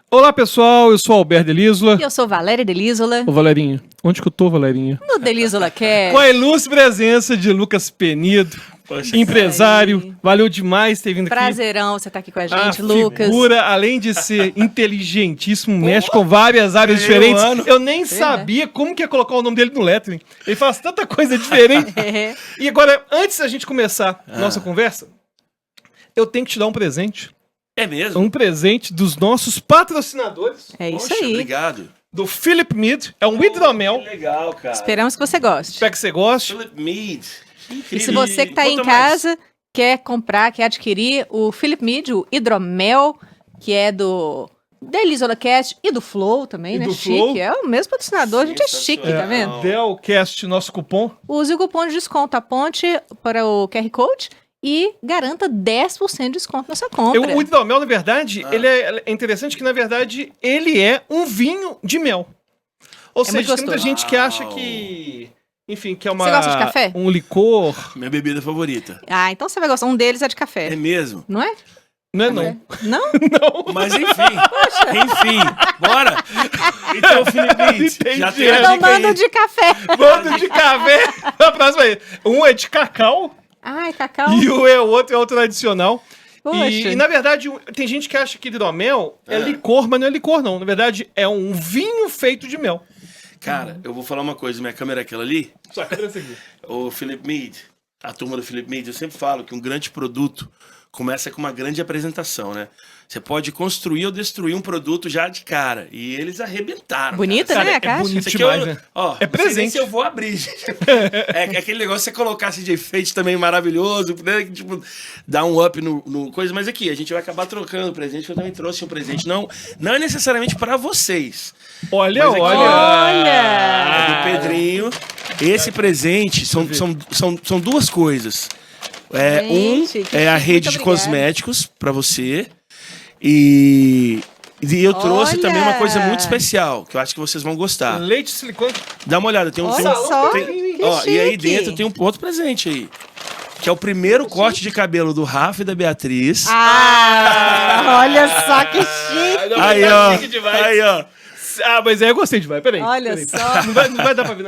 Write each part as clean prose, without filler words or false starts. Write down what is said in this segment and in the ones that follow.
Olá, pessoal, eu sou Alberto Delísola. E eu sou Valéria Delísola. Ô, Valerinha, onde que eu tô, Valerinha? No Delísola Cast. Com a ilustre presença de Lucas Penido, empresário. Valeu demais ter vindo aqui. Prazerão você estar aqui com a gente, A Lucas. figura, além de ser inteligentíssimo, mexe com várias áreas diferentes. Eu nem sabia como que ia colocar o nome dele no lettering. Ele faz tanta coisa diferente. E agora, antes da gente começar nossa conversa, eu tenho que te dar um presente. É mesmo? Um presente dos nossos patrocinadores. É isso Poxa, aí. Obrigado. Do Philip Mead. É um hidromel. Que legal, cara. Esperamos que você goste. Espero que você goste. Philip Mead. E se você que está aí em casa, quer comprar, quer adquirir o Philip Mead, o hidromel, que é do Delísola Cast e do Flow também, E né? do Chique. Flow. É o mesmo patrocinador, a gente é chique, tá Sensacional. vendo? Delcast, nosso cupom. Use o cupom de desconto, aponte para o QR Code e garanta 10% de desconto na sua compra. O hidromel, na verdade, ele é interessante que, na verdade, ele é um vinho de mel. Ou muito seja, tem muita gostoso. gente que acha que... Enfim, que é uma... Você gosta de café? Um licor. Minha bebida favorita. Ah, então você vai gostar. Um deles é de café, É mesmo? não é? Não é não. Não? Mas enfim, bora. Então, Philip Mead, Entendi. já tem a Então dica manda aí. de café. Bando de café. A próxima aí. Um é de cacau Ai, cacau. e o outro é o tradicional. Poxa. E, na verdade, tem gente que acha que hidromel é licor, mas não é licor, não. Na verdade, é um vinho feito de mel. Cara, eu vou falar uma coisa. Minha câmera é aquela ali. Só que essa aqui. O Philip Mead, a turma do Philip Mead, eu sempre falo que um grande produto começa com uma grande apresentação, né? Você pode construir ou destruir um produto já de cara. E eles arrebentaram. Bonita, cara. né, a É caixa? bonito Isso aqui demais, eu, né? ó, É não sei nem presente. se eu vou abrir, gente. É aquele negócio, você colocasse de efeito também maravilhoso, né? Tipo, dar um up no coisa. Mas aqui, a gente vai acabar trocando presente, que eu também trouxe um presente. Não é necessariamente para vocês. Olha, Mas aqui, olha. É do Pedrinho. Esse presente são duas coisas. Gente, que É a chique, rede muito de obrigada. cosméticos para você. E eu trouxe Olha! também uma coisa muito especial, que eu acho que vocês vão gostar. Leite de silicone. Dá uma olhada, tem um... Olha só, tem- que ó, e aí chique. dentro tem um outro presente aí. Que é o primeiro corte de cabelo do Rafa e da Beatriz. Ah, olha só que chique. Aí, ó. Aí, ó. Ah, mas aí eu gostei demais. Peraí. Olha peraí. só. Não vai dar pra ver.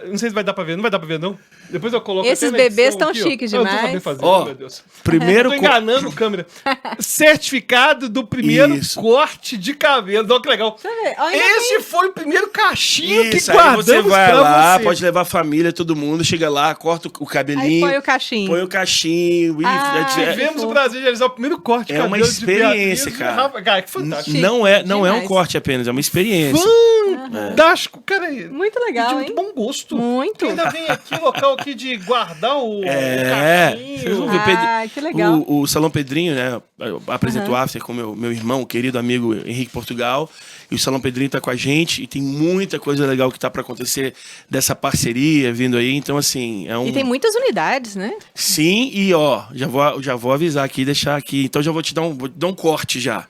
Não sei se vai dar pra ver. Não vai dar pra ver, não. Depois eu coloco Esses até na bebês edição tão aqui, ó. chiques Eu não tô demais. sabendo fazer, Ó, meu Deus. Primeiro Tô enganando a câmera. Certificado do primeiro Isso. corte de cabelo. Olha que legal. Deixa eu ver. Olha, Esse foi o primeiro cachinho que Isso, aí guardamos você vai pra lá, você. pode levar a família, todo mundo, chega lá, corta o cabelinho, Aí põe o cachinho. põe o cachinho. Tivemos o prazer de realizar o primeiro corte de É uma cabelo experiência, de Beatriz e cara. Rafa. Cara, que fantástico. Não é um Demais. corte apenas, é uma experiência. Fantástico, cara. Muito legal, de muito hein? bom gosto. Muito. Ainda vem aqui, local aqui de guardar o Vocês vão cachinho. ver, Ah, que legal. O Salão Pedrinho, né? Apresentou o After com meu irmão, querido amigo Henrique Portugal. E o Salão Pedrinho tá com a gente. E tem muita coisa legal que tá para acontecer dessa parceria vindo aí. Então, assim, é um. E tem muitas unidades, né? Sim, e ó, já vou avisar aqui, deixar aqui. Então já vou te dar um corte já.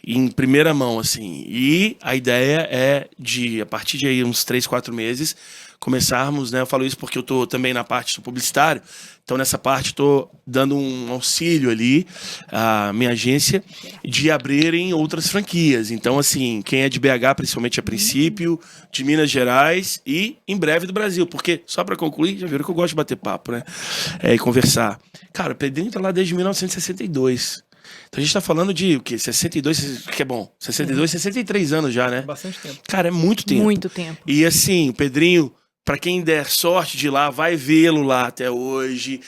Em primeira mão, assim. E a ideia é de, a partir de aí, uns 3, 4 meses, começarmos, né? Eu falo isso porque eu tô também na parte do publicitário. Então, nessa parte, tô dando um auxílio ali à minha agência de abrirem outras franquias. Então, assim, quem é de BH, principalmente a princípio, de Minas Gerais e em breve do Brasil. Porque, só para concluir, já viram que eu gosto de bater papo, né? E conversar. Cara, o Pedrinho tá lá desde 1962. Então, a gente tá falando de o quê? 62, que é bom. 62, 63 anos já, né? Bastante tempo. Cara, é muito tempo. Muito tempo. E assim, o Pedrinho, pra quem der sorte de ir lá, vai vê-lo lá até hoje.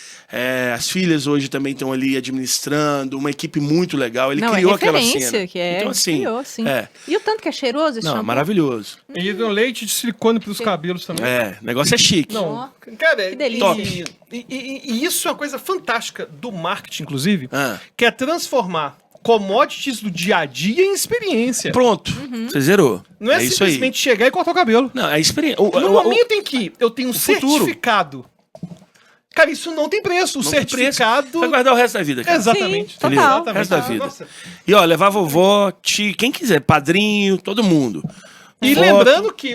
As filhas hoje também estão ali administrando, uma equipe muito legal. Ele Não, criou é aquela referência, cena. que é. Então, assim, Criou, sim. é. E o tanto que é cheiroso esse Não, shampoo? maravilhoso. E tem um leite de silicone pros cabelos também. O negócio é chique. Não, cara, Que delícia. E isso é uma coisa fantástica do marketing, inclusive, Ah. que é transformar commodities do dia a dia em experiência. Pronto, você zerou. Não é, isso aí. simplesmente chegar e cortar o cabelo. Não, é experiência. No momento em que eu tenho um futuro. certificado, cara, isso não tem preço. O Não tem preço. certificado... Vai guardar o resto da vida, cara. Exatamente. Sim, total. O resto da vida. Nossa. E ó, levar vovó, quem quiser, padrinho, todo mundo. E Foto. lembrando que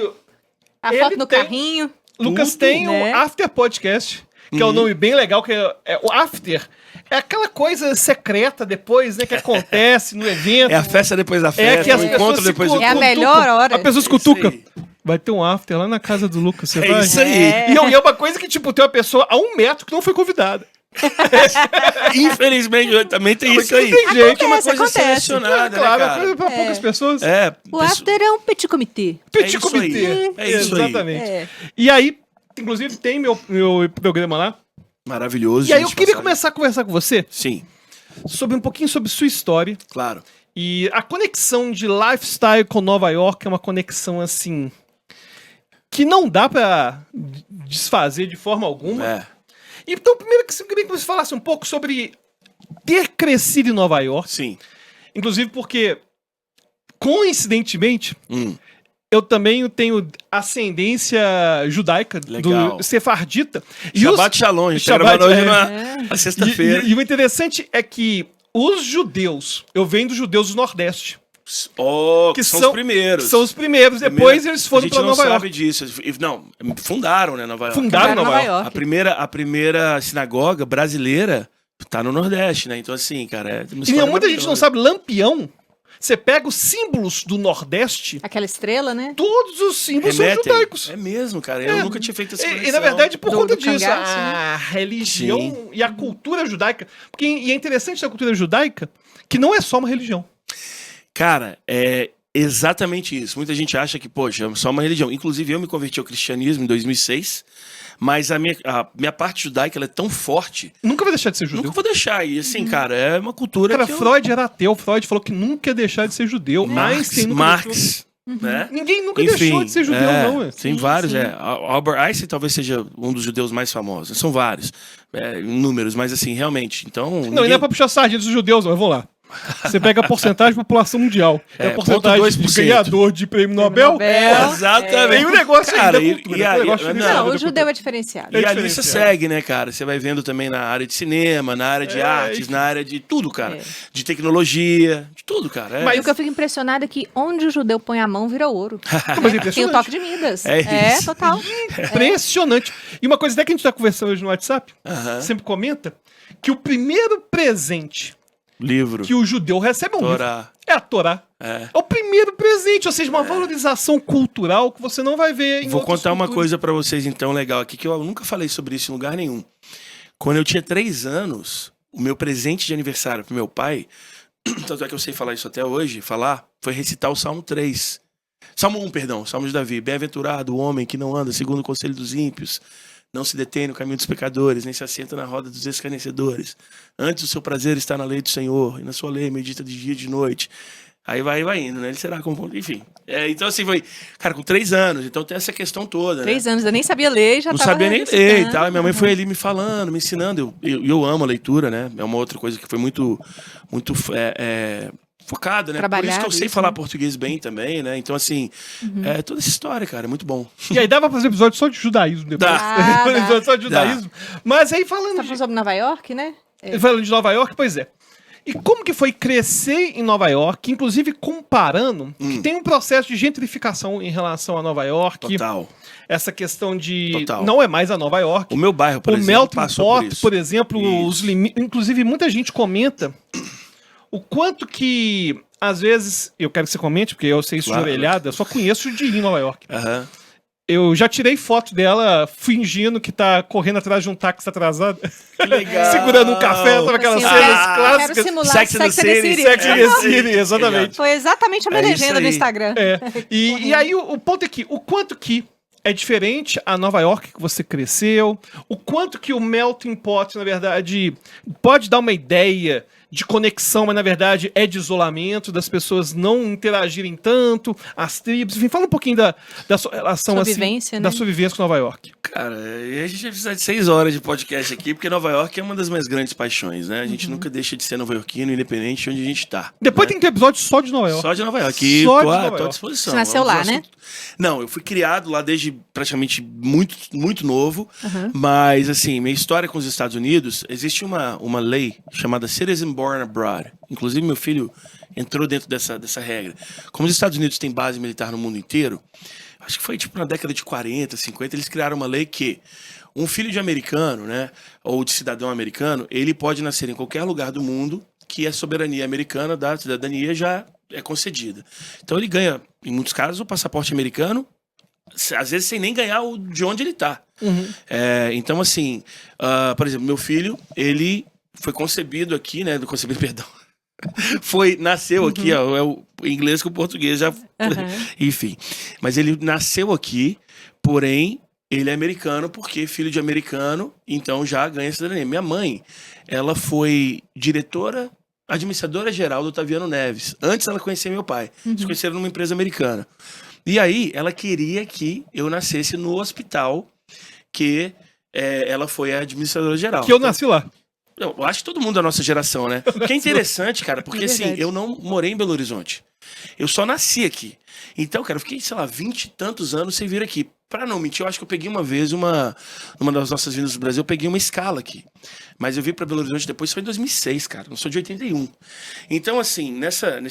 A Ele foto no tem- carrinho. Lucas Tudo, tem né? o After Podcast, que é um nome bem legal, que é o After É aquela coisa secreta depois, né, que acontece no evento. É a festa depois da festa, que as o encontro depois do É a melhor hora. A pessoa se cutuca. Vai ter um after lá na casa do Lucas, você vai? É isso aí. E é uma coisa que, tipo, tem uma pessoa a 1 metro que não foi convidada. Infelizmente, também tem isso aí. Tem gente, que é uma Acontece, coisa acontece. selecionada, claro, né, é coisa cara? pra poucas pessoas. O after é um petit comité. Petit isso comitê. aí. É isso aí. Exatamente. É. E aí, inclusive, tem meu programa lá. Maravilhoso. E aí eu gente, queria passar- começar a conversar com você Sim, sobre um pouquinho sobre sua história. claro. E a conexão de lifestyle com Nova York é uma conexão, assim, que não dá pra desfazer de forma alguma. É. Então, primeiro que eu queria que você falasse um pouco sobre ter crescido em Nova York. Sim. Inclusive porque, coincidentemente, Hum. eu também tenho ascendência judaica, Legal. do sefardita. E Shabbat Shalom, a gente tá Shabbat, gravando hoje é. na sexta-feira. E o interessante é que os judeus, eu venho dos judeus do Nordeste, Oh, que são os primeiros. São os primeiros, depois eles foram pra Nova A gente não York. sabe disso. Não, fundaram, né, Nova York. Fundaram Nova York. A primeira sinagoga brasileira tá no Nordeste, né? Então, assim, cara, é uma E história muita gente não maravilhosa. sabe, Lampião, você pega os símbolos do Nordeste, Aquela estrela, né? todos os símbolos são Remetem. judaicos. É mesmo, cara. Eu nunca tinha feito essa conexão. E na verdade, por Do conta disso, cangaço, a religião Sim. e a cultura judaica. Porque, e é interessante da cultura judaica que não é só uma religião. Cara, é exatamente isso. Muita gente acha que, poxa, é só uma religião. Inclusive, eu me converti ao cristianismo em 2006, mas a minha parte judaica ela é tão forte, Nunca vai deixar de ser judeu. nunca vou deixar. E assim, cara, é uma cultura Cara, que Freud era ateu. Freud falou que nunca ia deixar de ser judeu. Einstein nunca deixou. Marx, né? Ninguém nunca deixou de ser judeu, não. É. Tem vários, Albert Einstein talvez seja um dos judeus mais famosos. São vários, números, mas assim, realmente. Então, Não, e não é pra puxar sardinha dos judeus, não. Vamos lá. Você pega a porcentagem de população mundial. É a porcentagem de 0,2%. ganhador de prêmio Nobel. Exatamente. E o negócio Cara, aí da cultura. e aí- o negócio não, diferenciado Não, da o judeu é diferenciado. E É a lista diferenciado. segue, né, cara? Você vai vendo também na área de cinema, na área de artes, na área de tudo, cara. É. De tecnologia, de tudo, cara. É. E o que eu fico impressionado é que onde o judeu põe a mão vira ouro. Mas é Tem o impressionante. toque de Midas. É isso. Total. Impressionante. E uma coisa até que a gente tá conversando hoje no WhatsApp, Aham. sempre comenta, que o primeiro presente Livro, que o judeu recebe é um livro. Torá. É a Torá. É. É o primeiro presente, ou seja, uma valorização cultural que você não vai ver em Vou outras contar uma culturas. coisa pra vocês, então, legal aqui, que eu nunca falei sobre isso em lugar nenhum. Quando eu tinha 3 anos, o meu presente de aniversário pro meu pai, tanto é que eu sei falar isso até hoje, foi recitar o Salmo 3. Salmo 1, perdão, Salmo de Davi. Bem-aventurado o homem que não anda segundo o conselho dos ímpios, não se detém no caminho dos pecadores, nem se assenta na roda dos escarnecedores. Antes o seu prazer está na lei do Senhor, e na sua lei medita de dia e de noite. Aí vai indo, né? Ele será como... Enfim. Então, assim, foi... Cara, com 3 anos, então tem essa questão toda, 3 né? anos, eu nem sabia ler e já Não tava sabia nem ler e recitando. tal. E minha mãe foi ali me falando, me ensinando. Eu amo a leitura, né? É uma outra coisa que foi muito focada, né? Por isso que eu Trabalhado sei isso, falar né? português bem também, né? Então, assim, toda essa história, cara, é muito bom. E aí dá pra fazer episódio só de judaísmo depois. Dá. Episódio só de judaísmo. Mas aí Tá falando falando sobre Nova York, né? falando de Nova York, pois é. E como que foi crescer em Nova York, inclusive comparando, que tem um processo de gentrificação em relação a Nova York. Total. Essa questão de... Total. Não é mais a Nova York. O meu bairro, por O exemplo, Melting passou por Pot, isso. por exemplo, Isso. os limites... Inclusive, muita gente comenta o quanto que, às vezes... Eu quero que você comente, porque eu sei isso Claro. de orelhada. Eu só conheço de ir em Nova York. Aham. Eu já tirei foto dela fingindo que tá correndo atrás de um táxi atrasado. Que legal. Segurando um café, sabe aquelas Assim, cenas eu quero clássicas. simular Sex and the City, Sex and the City, exatamente. Foi exatamente a minha É isso legenda do aí. Instagram. É. E aí o ponto é que o quanto que é diferente a Nova York que você cresceu, o quanto que o Melting Pot, na verdade, pode dar uma ideia de conexão, mas na verdade é de isolamento, das pessoas não interagirem tanto, as tribos, enfim, fala um pouquinho da sua relação Sobrevivência, assim, né? da sua vivência com Nova York. Cara, e a gente vai precisar de 6 horas de podcast aqui, porque Nova York é uma das minhas grandes paixões, né? A gente nunca deixa de ser nova-iorquino, independente de onde a gente tá. Depois né? tem que ter episódio só de Nova York. Só de Nova York. E Só de tô Nova à York. disposição. Você nasceu Vamos lá, ao né? assunto. Não, eu fui criado lá desde praticamente muito novo. Mas, assim, minha história com os Estados Unidos, existe uma lei chamada Citizen Born Abroad. Inclusive, meu filho entrou dentro dessa regra. Como os Estados Unidos têm base militar no mundo inteiro, acho que foi tipo na década de 40, 50, eles criaram uma lei que um filho de americano, né, ou de cidadão americano, ele pode nascer em qualquer lugar do mundo que a soberania americana da cidadania já é concedida. Então ele ganha, em muitos casos, o passaporte americano, às vezes sem nem ganhar o de onde ele está. Então, assim, por exemplo, meu filho, ele foi concebido aqui, né, perdão, nasceu aqui, ó, é o inglês com o português já, enfim. Mas ele nasceu aqui, porém, ele é americano porque filho de americano, então já ganha cidadania. Minha mãe, ela foi administradora geral do Otaviano Neves. Antes ela conhecia meu pai. Eles conheceram numa empresa americana. E aí, ela queria que eu nascesse no hospital que ela foi a administradora geral. Que eu nasci lá. Eu acho que todo mundo da nossa geração, né? O que é interessante, cara, porque assim, eu não morei em Belo Horizonte. Eu só nasci aqui. Então, cara, eu fiquei, sei lá, 20 e tantos anos sem vir aqui. Pra não mentir, eu acho que eu peguei uma vez, numa das nossas vindas do Brasil, eu peguei uma escala aqui. Mas eu vim pra Belo Horizonte depois, foi em 2006, cara. Eu sou de 81. Então, assim, nessa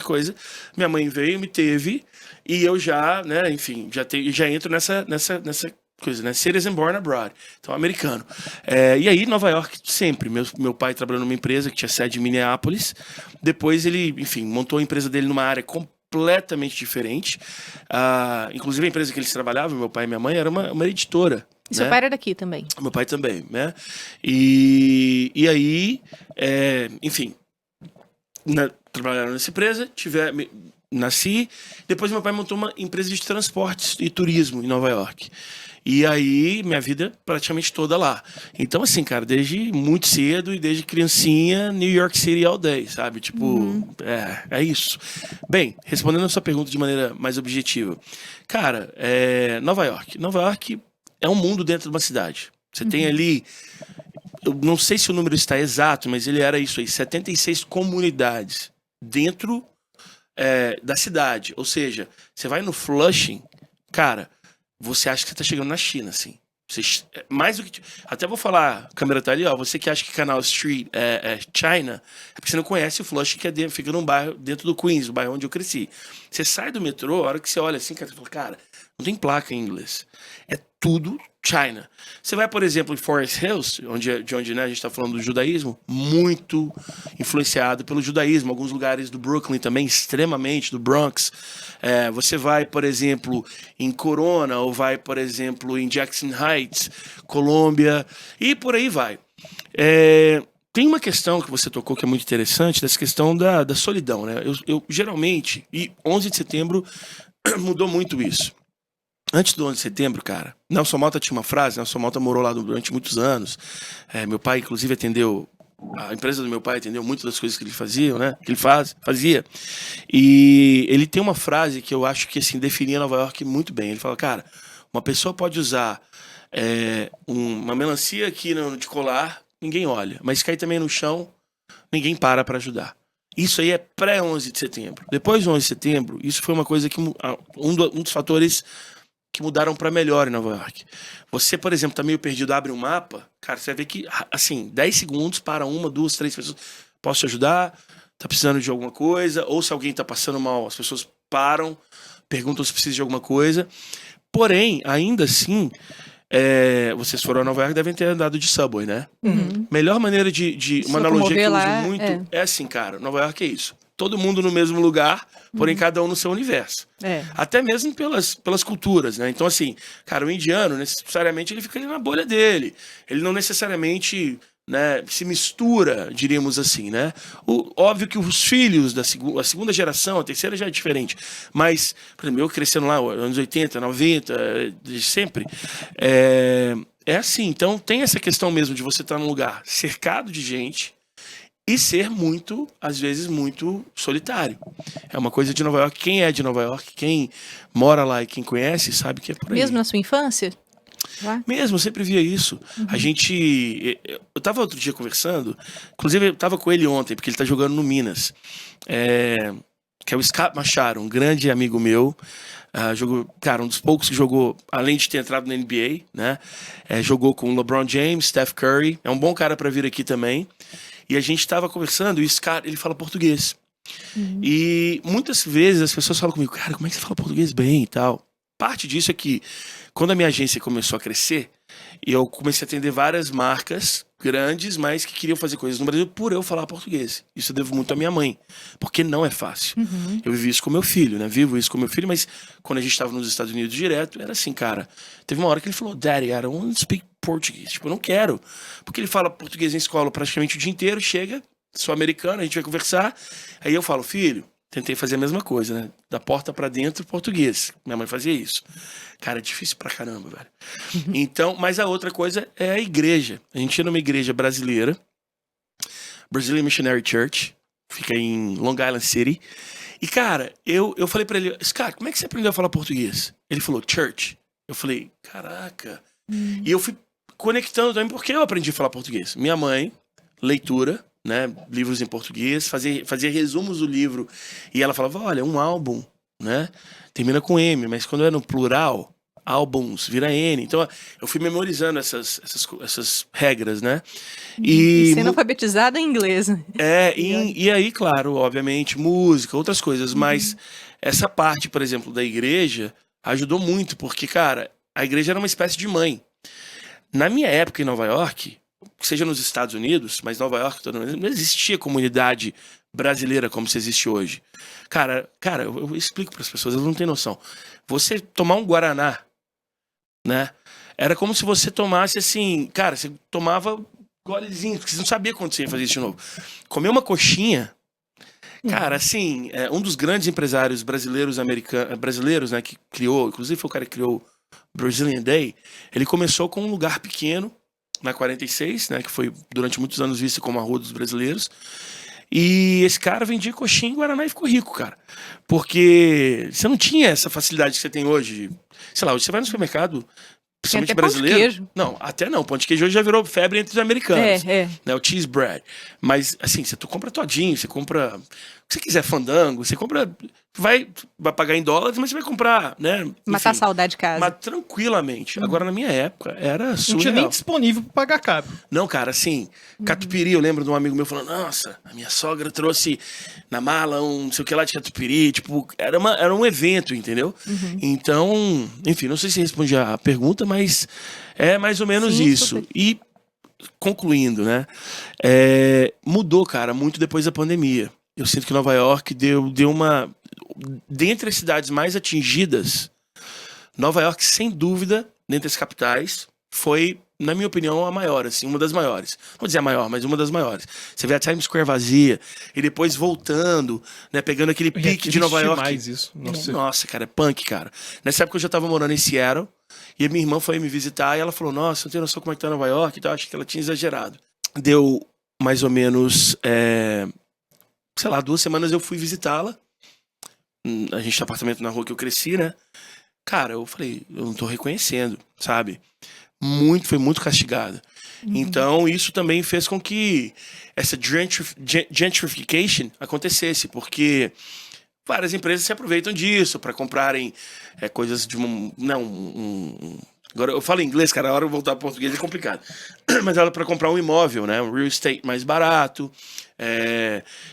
coisa, minha mãe veio, me teve, e eu já, né, enfim, já entro nessa coisa, né? Citizen born abroad. Então, americano. E aí, Nova York, sempre. Meu pai trabalhou numa empresa que tinha sede em Minneapolis. Depois ele, enfim, montou a empresa dele numa área completamente diferente. Inclusive, a empresa que eles trabalhavam, meu pai e minha mãe, era uma editora. E seu pai era daqui também? Meu pai também, né? E aí, enfim, trabalharam nessa empresa, nasci. Depois meu pai montou uma empresa de transportes e turismo em Nova York. E aí, minha vida praticamente toda lá. Então, assim, cara, desde muito cedo e desde criancinha, New York City all day, sabe? Tipo, é isso. Bem, respondendo a sua pergunta de maneira mais objetiva. Cara, Nova York. Nova York é um mundo dentro de uma cidade. Você tem ali, eu não sei se o número está exato, mas ele era isso aí, 76 comunidades dentro da cidade. Ou seja, você vai no Flushing, cara, você acha que você tá chegando na China, assim. Mais do que... Até vou falar, a câmera tá ali, ó. Você que acha que Canal Street é China, é porque você não conhece o Flushing, que fica num bairro dentro do Queens, o bairro onde eu cresci. Você sai do metrô, a hora que você olha assim, cara, você fala, cara, não tem placa em inglês. É tudo China. Você vai, por exemplo, em Forest Hills, de onde né, a gente está falando do judaísmo, muito influenciado pelo judaísmo. Alguns lugares do Brooklyn também, extremamente, do Bronx. Você vai, por exemplo, em Corona, ou vai, por exemplo, em Jackson Heights, Colômbia, e por aí vai. Tem uma questão que você tocou que é muito interessante, dessa questão da solidão, né? Eu geralmente, e 11 de setembro mudou muito isso. Antes do 11 de setembro, cara, Nelson Malta tinha uma frase, Nelson Malta morou lá durante muitos anos, meu pai, inclusive, a empresa do meu pai atendeu muitas das coisas que ele fazia, né? Que ele fazia. E ele tem uma frase que eu acho que, assim, definia Nova York muito bem. Ele fala, cara, uma pessoa pode usar uma melancia aqui de colar, ninguém olha. Mas se cair também no chão, ninguém para ajudar. Isso aí é pré-11 de setembro. Depois do 11 de setembro, isso foi uma coisa que... Um dos fatores que mudaram para melhor em Nova York. Você, por exemplo, tá meio perdido, abre um mapa, cara, você vai ver que, assim, 10 segundos para 1, 2, 3 pessoas. Posso te ajudar? Tá precisando de alguma coisa? Ou se alguém tá passando mal, as pessoas param, perguntam se precisa de alguma coisa. Porém, ainda assim, vocês foram a Nova York, devem ter andado de subway, né? Melhor maneira de uma analogia que eu uso muito é assim, cara, Nova York é isso. Todo mundo no mesmo lugar, porém cada um no seu universo. Até mesmo pelas culturas, né? Então, assim, cara, o indiano, necessariamente, ele fica ali na bolha dele. Ele não necessariamente, né, se mistura, diríamos assim, né? Óbvio que os filhos a segunda geração, a terceira já é diferente. Mas, por exemplo, eu crescendo lá, anos 80, 90, desde sempre, é assim. Então, tem essa questão mesmo de você estar num lugar cercado de gente, e ser muito, às vezes, muito solitário. É uma coisa de Nova York. Quem é de Nova York, quem mora lá e quem conhece, sabe que é por aí. Mesmo na sua infância? Mesmo, eu sempre via isso. Eu tava outro dia conversando, inclusive eu tava com ele ontem, porque ele tá jogando no Minas. Que é o Scott Machado, um grande amigo meu. Jogou, cara, um dos poucos que jogou, além de ter entrado na NBA, né? Jogou com o LeBron James, Steph Curry. É um bom cara para vir aqui também. E a gente estava conversando e esse cara, ele fala português. E muitas vezes as pessoas falam comigo, cara, como é que você fala português bem e tal? parte disso é que, quando a minha agência começou a crescer, eu comecei a atender várias marcas grandes, mas que queriam fazer coisas no Brasil por eu falar português. Isso eu devo muito à minha mãe, porque não é fácil. Eu vivi isso com meu filho, né? Vivo isso com meu filho, mas quando a gente estava nos Estados Unidos direto, era assim, cara. Teve uma hora que ele falou, Daddy, I don't want to speak Portuguese. Tipo, eu não quero. Porque ele fala português em escola praticamente o dia inteiro, chega, sou americano, a gente vai conversar. Aí eu falo, filho, tentei fazer a mesma coisa, né? Da porta pra dentro, português. Minha mãe fazia isso. Cara, é difícil pra caramba, velho. Então, mas a outra coisa é a igreja. A gente ia numa igreja brasileira, Brazilian Missionary Church, fica em Long Island City. E, cara, eu falei pra ele, Scott, como é que você aprendeu a falar português? Ele falou, church. Eu falei, caraca. E eu fui conectando também porque eu aprendi a falar português. Minha mãe, leitura, né, livros em português, fazia resumos do livro, e ela falava, olha, um álbum, né, termina com M, mas quando é no plural, álbuns, vira N. Então, eu fui memorizando essas regras, né. E sendo alfabetizado em inglês. E aí, claro, obviamente, música, outras coisas, mas essa parte, por exemplo, da igreja, ajudou muito, porque, cara, a igreja era uma espécie de mãe. Na minha época em Nova York, seja nos Estados Unidos, mas Nova York não existia comunidade brasileira como se existe hoje. Cara, eu explico para as pessoas, elas não têm noção. Você tomar um Guaraná, né? Era como se você tomasse assim, cara, você tomava golezinho, porque você não sabia quando você ia fazer isso de novo. Comer uma coxinha, cara, assim, um dos grandes empresários brasileiros, né, que criou, inclusive foi o cara que criou o Brazilian Day, ele começou com um lugar pequeno, na 46, né, que foi durante muitos anos vista como a Rua dos Brasileiros. E esse cara vendia coxinha em Guaraná e ficou rico, cara. Porque você não tinha essa facilidade que você tem hoje. Sei lá, hoje você vai no supermercado, principalmente brasileiro. Pão de queijo. Não, até não. Pão de queijo hoje já virou febre entre os americanos. Né, o cheese bread. Mas, assim, você compra todinho, você compra o que você quiser, fandango, você compra... Vai pagar em dólares, mas você vai comprar, né? Matar a saudade de casa. Mas tranquilamente. Agora, na minha época, era surreal. Não tinha nem disponível pra pagar caro. Não, cara, assim, catupiry, eu lembro de um amigo meu falando, nossa, a minha sogra trouxe na mala um não sei o que lá de catupiry, tipo, era um evento, entendeu? Então, enfim, não sei se respondi a pergunta, mas é mais ou menos isso. Super. E, concluindo, né, mudou, cara, muito depois da pandemia. Eu sinto que Nova York deu uma... Dentre as cidades mais atingidas, Nova York, sem dúvida, dentre as capitais, foi, na minha opinião, a maior, assim, uma das maiores. Não vou dizer a maior, mas uma das maiores. Você vê a Times Square vazia, e depois voltando, né, pegando aquele pique de Nova York. Mais isso. Nossa, cara, é punk, cara. Nessa época eu já tava morando em Seattle, e a minha irmã foi me visitar, e ela falou, nossa, não tenho noção como é que tá Nova York, então acho que ela tinha exagerado. Deu mais ou menos, sei lá, 2 semanas eu fui visitá-la. A gente tem apartamento na rua que eu cresci, né? Cara, eu falei, eu não tô reconhecendo, sabe? Foi muito castigada. Então, isso também fez com que essa gentrification acontecesse, porque várias empresas se aproveitam disso para comprarem coisas de agora eu falo em inglês, cara, a hora de voltar para português é complicado. Mas era para comprar um imóvel, né? Um real estate mais barato.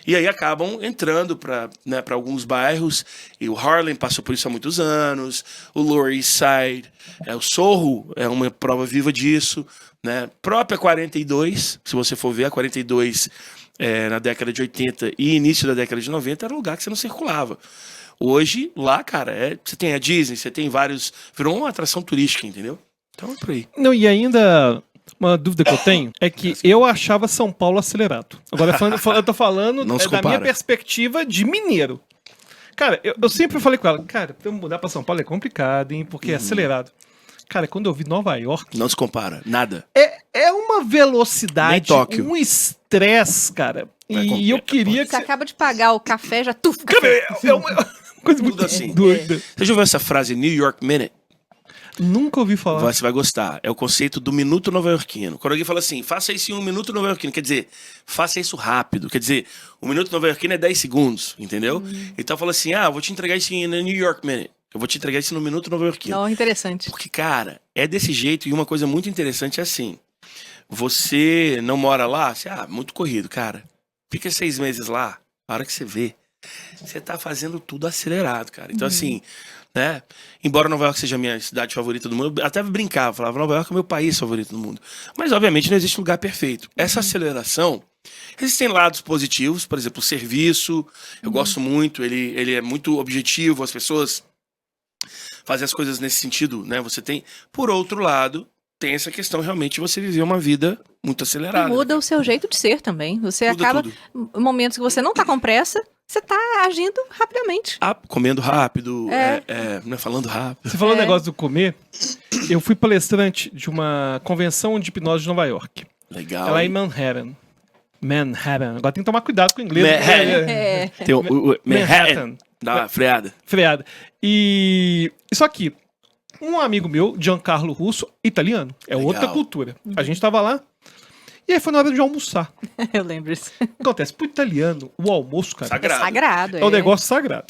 E aí acabam entrando para alguns bairros. E o Harlem passou por isso há muitos anos. O Lower East Side. O Soho é uma prova viva disso. Né? Própria 42, se você for ver, a 42 na década de 80 e início da década de 90 era um lugar que você não circulava. Hoje, lá, cara, você tem a Disney, você tem vários... Virou uma atração turística, entendeu? Então é por aí. Não, e ainda... Uma dúvida que eu tenho é que eu achava São Paulo acelerado. Agora, eu tô falando da minha perspectiva de mineiro. Cara, eu sempre falei com ela, cara, pra eu mudar pra São Paulo é complicado, hein, porque é acelerado. Cara, quando eu vi Nova York... Não se compara, nada. É uma velocidade, nem Tóquio. Um estresse, cara. E eu queria que... Você acaba de pagar o café, já tuf. É uma coisa muito assim. doida. Você já ouviu essa frase, New York Minute? Nunca ouvi falar. Você vai gostar. É o conceito do minuto nova-iorquino. Quando alguém fala assim, faça isso em 1 minuto nova-iorquino, quer dizer, faça isso rápido. Quer dizer, 1 minuto nova-iorquino é 10 segundos, entendeu? Então fala assim, vou te entregar isso na New York Minute. Eu vou te entregar isso no minuto nova-iorquino. Não, interessante. Porque, cara, é desse jeito. E uma coisa muito interessante é assim, você não mora lá, você, muito corrido, cara. Fica 6 meses lá, a hora que você vê, você tá fazendo tudo acelerado, cara. Então, assim, né? Embora Nova York seja a minha cidade favorita do mundo, eu até brincava, falava, Nova York é o meu país favorito do mundo. Mas, obviamente, não existe lugar perfeito. Essa aceleração, existem lados positivos, por exemplo, o serviço, eu gosto muito, ele é muito objetivo, as pessoas fazem as coisas nesse sentido, né? Você tem, por outro lado, tem essa questão realmente de você viver uma vida muito acelerada. E muda o seu jeito de ser também. Você Muda acaba, tudo. momentos que você não tá com pressa, você tá agindo rapidamente. Comendo rápido, né, falando rápido. Você falou o negócio do comer. Eu fui palestrante de uma convenção de hipnose de Nova York. Legal. Ela é em Manhattan. Agora tem que tomar cuidado com o inglês. É. Tem o Manhattan. Dá uma freada. Freada. E só que um amigo meu, Giancarlo Russo, italiano, é Legal. outra cultura. A gente tava lá e aí foi na hora de almoçar. Eu lembro isso. O que acontece? Pro italiano, o almoço, cara, Sagrado. É sagrado. é um negócio sagrado.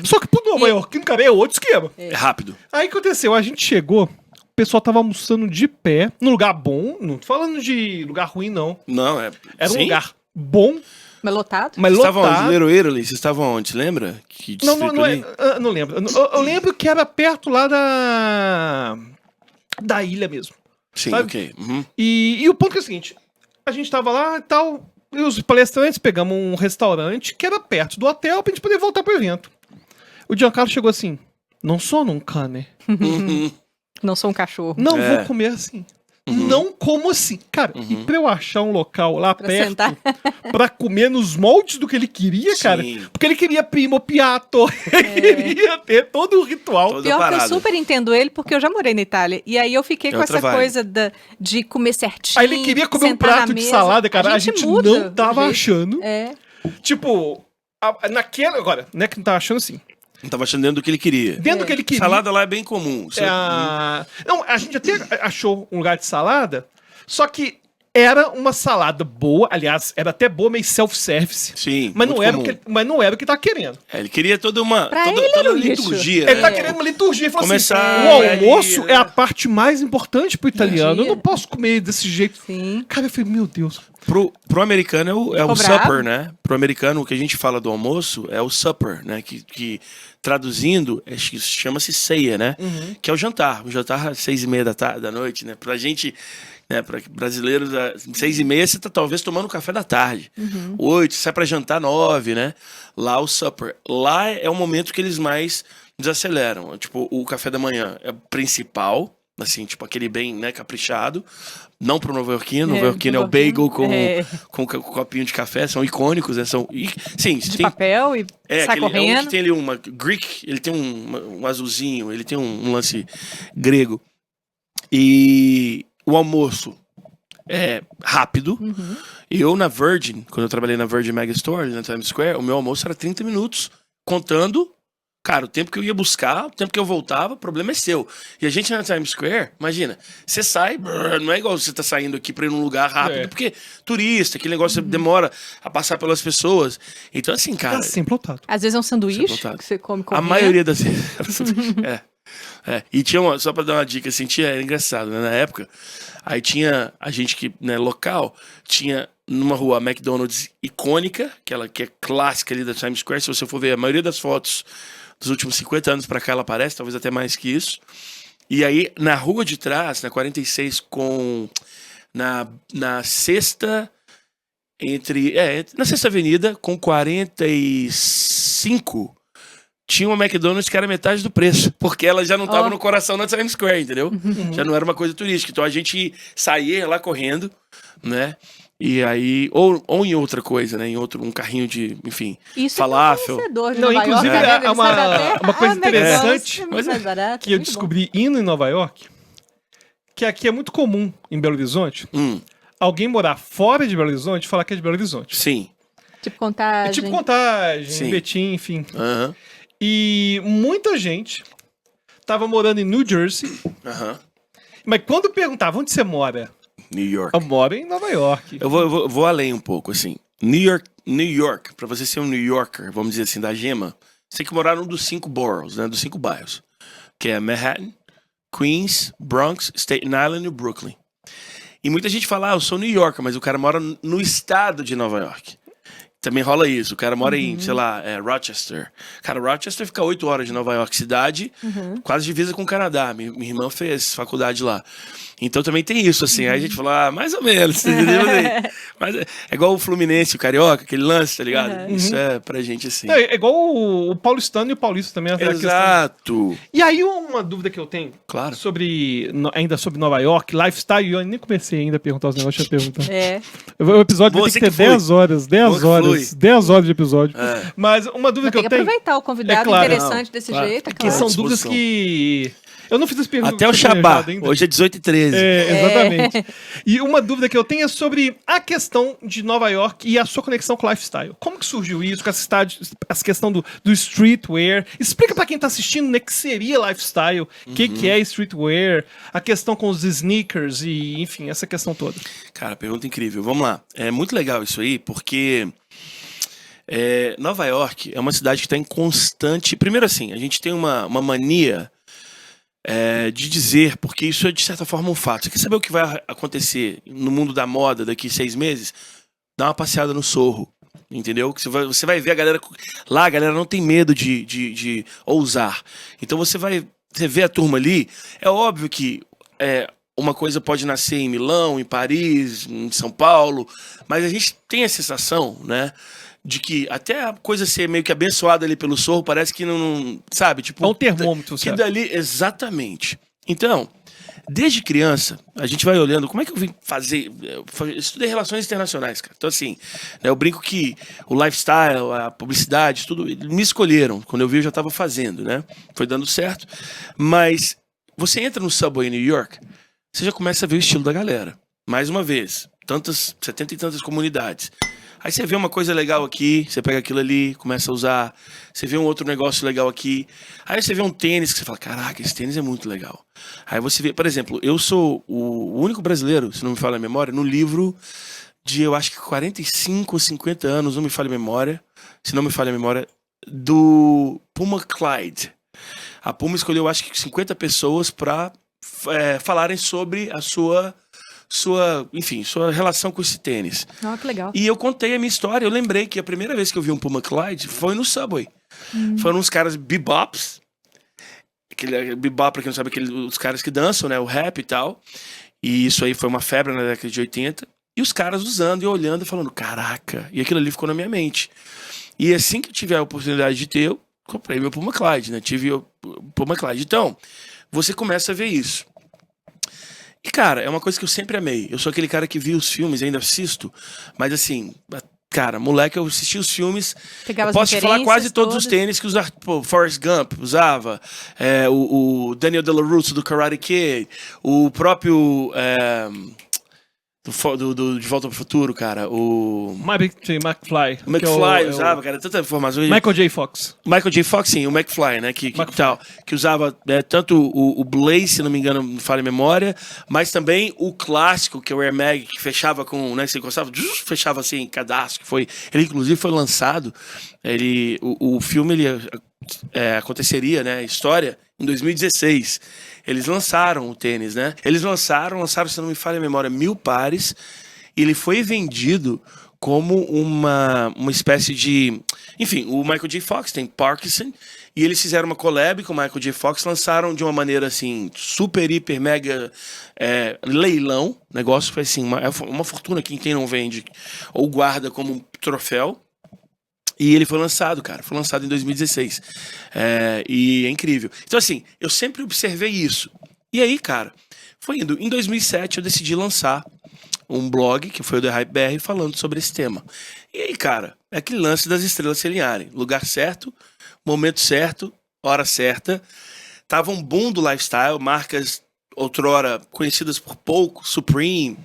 Só que pro Nova Yorkino, cara, é outro esquema. É rápido. Aí o que aconteceu? A gente chegou, o pessoal tava almoçando de pé, num lugar bom, não tô falando de lugar ruim, não. Não, Era um Sim? lugar bom, Mas lotado? mas Vocês estavam onde? lotado. Little Italy? Vocês estavam onde? Você lembra? Que Não, distrito não, ali? não lembro. Eu lembro que era perto lá da ilha mesmo. Sim, sabe? ok. Uhum. E o ponto é o seguinte, a gente tava lá e tal, e os palestrantes pegamos um restaurante que era perto do hotel pra gente poder voltar pro evento. O Giancarlo chegou assim, não sono um cane. Uhum. Não sou um cachorro. Não É. vou comer assim. Não como assim. Cara, e pra eu achar um local lá Pra perto sentar. pra comer nos moldes do que ele queria, cara. Sim. Porque ele queria primo piatto, ele queria ter todo o ritual. Todo- Pior que eu parada. super entendo ele, porque eu já morei na Itália. E aí eu fiquei É com outra essa vibe. coisa de comer certinho. Aí ele queria comer um sentar na prato de mesa. salada, cara. A gente muda não o tava jeito. achando. É. Tipo, naquela. Agora, não é que não tava achando assim. Não tava achando dentro do que ele queria. Dentro do que ele queria. Salada lá é bem comum. Não, a gente até achou um lugar de salada, só que era uma salada boa, aliás, era até boa, meio self-service. Sim, Mas muito não, era comum. mas não era o que tá querendo. Ele queria toda uma Pra toda, ele toda era um lixo. liturgia, Ele tá né? querendo uma liturgia. Ele falou Começar assim, o almoço ali, é a parte mais importante pro italiano. Eu não posso comer desse jeito. Sim. Cara, eu falei, meu Deus. Pro americano é o Ficou bravo? supper, né? Pro americano, o que a gente fala do almoço é o supper, né? Que traduzindo, chama-se ceia, né? Que é o jantar. O jantar às 6:30 da noite, né? Pra gente, né? Pra brasileiros, às 6:30 você tá talvez tomando café da tarde. 8, sai pra jantar 9, né? Lá o supper. Lá é o momento que eles mais desaceleram. Tipo, o café da manhã é o principal, assim, tipo aquele bem, né, caprichado. Não pro nova-iorquino. Nova-iorquino é o bagel com copinho de café. São icônicos, né? Sim, De tem... papel e sai É um correndo. que tem ali uma Greek, ele tem um azulzinho, ele tem um lance grego. E o almoço é rápido. Eu na Virgin, quando eu trabalhei na Virgin Megastore, ali na Times Square, o meu almoço era 30 minutos, contando, cara, o tempo que eu ia buscar, o tempo que eu voltava, o problema é seu. E a gente na Times Square, imagina, você sai, não é igual você tá saindo aqui pra ir num lugar rápido, porque turista, aquele negócio demora a passar pelas pessoas. Então assim, cara... Tá sempre lotado. Às vezes é um sanduíche lotado. que você come A correndo. maioria das vezes. E tinha só pra dar uma dica, assim, era engraçado, né? Na época, aí tinha a gente que, né, local, tinha numa rua a McDonald's icônica, aquela que é clássica ali da Times Square. Se você for ver a maioria das fotos dos últimos 50 anos pra cá, ela aparece, talvez até mais que isso. E aí, na rua de trás, na 46, na sexta. Na Sexta Avenida, com 45, tinha uma McDonald's que era metade do preço, porque ela já não tava no coração da Times Square, entendeu? Já não era uma coisa turística. Então a gente saía lá correndo, né? E aí, ou em outra coisa, né? Em um carrinho de, enfim, Isso falafel. É conhecedor de Não, Nova inclusive, York, tá vendo? é Ele sabe até, uma coisa interessante, McDonald's é mais barato, que eu muito bom. descobri indo em Nova York, que aqui é muito comum em Belo Horizonte, alguém morar fora de Belo Horizonte e falar que é de Belo Horizonte. Sim. Tipo Contagem. É tipo Contagem, Sim. Betim, enfim. Aham. E muita gente tava morando em New Jersey, Aham. mas quando perguntava onde você mora, New York. eu moro em Nova York. Eu vou além um pouco, assim. New York, pra você ser um New Yorker, vamos dizer assim, da gema, você tem que morar num dos 5 boroughs, né? Dos 5 bairros. Que é Manhattan, Queens, Bronx, Staten Island e Brooklyn. E muita gente fala, eu sou New Yorker, mas o cara mora no estado de Nova York. Também rola isso. O cara mora em, sei lá, Rochester. Cara, Rochester fica 8 horas de Nova York, cidade, quase divisa com o Canadá. Minha irmã fez faculdade lá. Então também tem isso, assim. Aí a gente fala, mais ou menos, entendeu? Mas é igual o Fluminense, o Carioca, aquele lance, tá ligado? Isso é pra gente assim. É igual o paulistano e o paulista também. Exato. E aí uma dúvida que eu tenho, Claro. ainda sobre Nova York, lifestyle, eu nem comecei ainda a perguntar os negócios, deixa eu perguntar. É. O episódio vai ter que ter 10 horas, 10 horas de episódio. Mas uma dúvida que eu tenho... Tem que aproveitar o convidado interessante desse jeito, é que são dúvidas que... Eu não fiz as perguntas. Até o Shabá. Hoje é 18h13. Exatamente. E uma dúvida que eu tenho é sobre a questão de Nova York e a sua conexão com o lifestyle. Como que surgiu isso, com essa questão do streetwear? Explica pra quem tá assistindo, né, que seria lifestyle, o que é streetwear, a questão com os sneakers e, enfim, essa questão toda. Cara, pergunta incrível. Vamos lá. É muito legal isso aí, porque... Nova York é uma cidade que está em constante... Primeiro assim, a gente tem uma mania... de dizer, porque isso é de certa forma um fato. Você quer saber o que vai acontecer no mundo da moda daqui 6 meses? Dá uma passeada no Sorro, entendeu? Você vai ver a galera lá, a galera não tem medo de ousar. Então você vê a turma ali, é óbvio que uma coisa pode nascer em Milão, em Paris, em São Paulo, mas a gente tem a sensação, né, de que até a coisa ser meio que abençoada ali pelo Sorro, parece que não sabe? Tipo, é um termômetro, que dali, exatamente. Então, desde criança, a gente vai olhando, como é que eu vim fazer? Eu estudei relações internacionais, cara. Então, assim, né, eu brinco que o lifestyle, a publicidade, tudo, me escolheram. Quando eu vi, eu já estava fazendo, né? Foi dando certo. Mas você entra no Subway em New York, você já começa a ver o estilo da galera. Mais uma vez, 70 e tantas comunidades. Aí você vê uma coisa legal aqui, você pega aquilo ali, começa a usar. Você vê um outro negócio legal aqui. Aí você vê um tênis que você fala, caraca, esse tênis é muito legal. Aí você vê, por exemplo, eu sou o único brasileiro, se não me falha a memória, no livro de, eu acho que 45 ou 50 anos, não me falha a memória, se não me falha a memória, do Puma Clyde. A Puma escolheu, acho que 50 pessoas para falarem sobre a sua relação com esse tênis. Ah, que legal. E eu contei a minha história, eu lembrei que a primeira vez que eu vi um Puma Clyde foi no Subway. Foram uns caras bebops. Bebop, pra quem não sabe, os caras que dançam, né, o rap e tal. E isso aí foi uma febre na década de 80. E os caras usando e olhando e falando, caraca. E aquilo ali ficou na minha mente. E assim que eu tiver a oportunidade de ter, eu comprei meu Puma Clyde, né? Tive o Puma Clyde. Então, você começa a ver isso. E, cara, é uma coisa que eu sempre amei. Eu sou aquele cara que viu os filmes, ainda assisto, mas assim, cara, moleque, eu assisti os filmes. Eu posso falar quase todos os tênis que usava, pô, Forrest Gump usava, o Daniel De La Russo do Karate Kid, o próprio. De Volta pro Futuro, cara. O McFly. O McFly usava, cara, tanta informação. Michael J. Fox. Michael J. Fox, sim, o McFly, né? Que usava tanto o Blaze, se não me engano, não falha a memória, mas também o clássico, que é o Air Mag, que fechava com, né? Você encostava, fechava assim, cadastro. Ele, inclusive, foi lançado. O filme aconteceria, né? História, em 2016. Eles lançaram o tênis, né? Eles lançaram, se não me falha a memória, 1000 pares. E ele foi vendido como uma espécie de... Enfim, o Michael J. Fox tem Parkinson. E eles fizeram uma collab com o Michael J. Fox. Lançaram de uma maneira, assim, super, hiper, mega leilão. O negócio foi, assim, uma fortuna. Quem tem não vende ou guarda como um troféu. E ele foi lançado, cara. Foi lançado em 2016. E é incrível. Então, assim, eu sempre observei isso. E aí, cara, foi indo. Em 2007, eu decidi lançar um blog, que foi o The Hype BR, falando sobre esse tema. E aí, cara, é aquele lance das estrelas se alinharem. Lugar certo, momento certo, hora certa. Tava um boom do lifestyle, marcas outrora conhecidas por pouco, Supreme,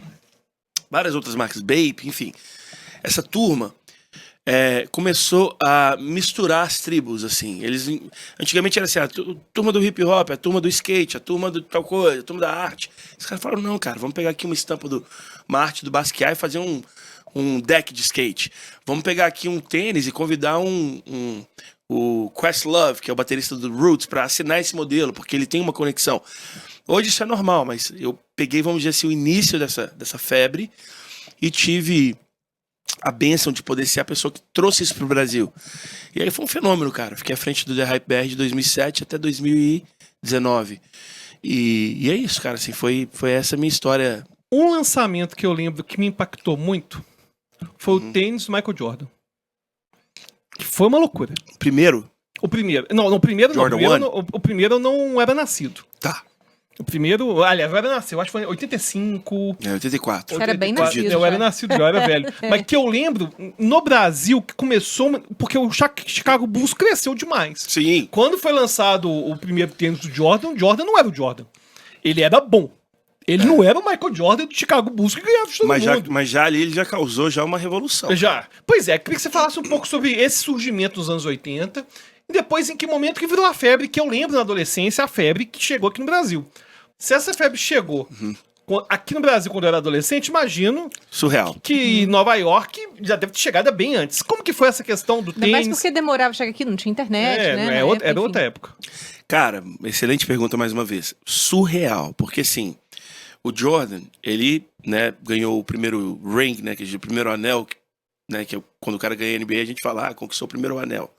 várias outras marcas, Bape, enfim. Essa turma começou a misturar as tribos, assim. Antigamente era assim, a turma do hip hop, a turma do skate, a turma do tal coisa, a turma da arte. Os caras falaram, não, cara, vamos pegar aqui uma estampa uma arte do Basquiat e fazer um deck de skate. Vamos pegar aqui um tênis e convidar o Questlove, que é o baterista do Roots, para assinar esse modelo, porque ele tem uma conexão. Hoje isso é normal, mas eu peguei, vamos dizer assim, o início dessa febre e tive a bênção de poder ser a pessoa que trouxe isso pro Brasil. E aí foi um fenômeno, cara. Fiquei à frente do The Hype BR de 2007 até 2019. E é isso, cara. Assim, foi essa a minha história. Um lançamento que eu lembro que me impactou muito foi o tênis do Michael Jordan. Que foi uma loucura. Primeiro? O primeiro. Não, o primeiro Jordan não. O primeiro eu não era nascido. Tá. O primeiro, aliás, eu era nascido, eu acho que foi em 85. 84. Você era bem nascido. Eu era nascido, eu era velho. Mas que eu lembro, no Brasil, que começou. Porque o Chicago Bulls cresceu demais. Sim. Quando foi lançado o primeiro tênis do Jordan, o Jordan não era o Jordan. Ele era bom. Ele não era o Michael Jordan do Chicago Bulls que ganhava de todo mundo. Mas já ali ele já causou uma revolução. Já. Pois é, queria que você falasse um pouco sobre esse surgimento dos anos 80 e depois em que momento que virou a febre, que eu lembro na adolescência, a febre que chegou aqui no Brasil. Se essa febre chegou aqui no Brasil quando eu era adolescente, imagino... Surreal. Que Nova York já deve ter chegado bem antes. Como que foi essa questão do tênis? Mas porque demorava a chegar aqui, não tinha internet, né? Era outra época. Cara, excelente pergunta mais uma vez. Surreal, porque assim, o Jordan, ele, né, ganhou o primeiro ring, né, que é o primeiro anel, né, que é quando o cara ganha a NBA, a gente fala, conquistou o primeiro anel,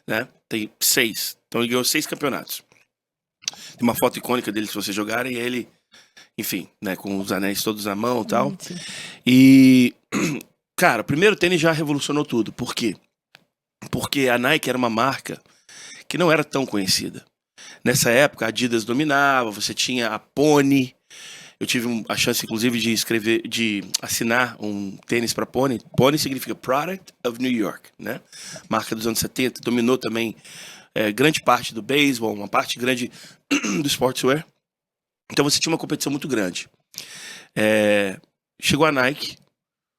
né? Tem 6. Então ele ganhou 6 campeonatos. Tem uma foto icônica dele, se vocês jogarem, ele, enfim, né, com os anéis todos na mão e tal. E, cara, o primeiro tênis já revolucionou tudo. Por quê? Porque a Nike era uma marca que não era tão conhecida. Nessa época, a Adidas dominava, você tinha a Pony. Eu tive a chance, inclusive, de assinar um tênis para Pony. Pony significa Product of New York, né? Marca dos anos 70, dominou também grande parte do beisebol, uma parte grande do sportswear. Então você tinha uma competição muito grande. Chegou a Nike,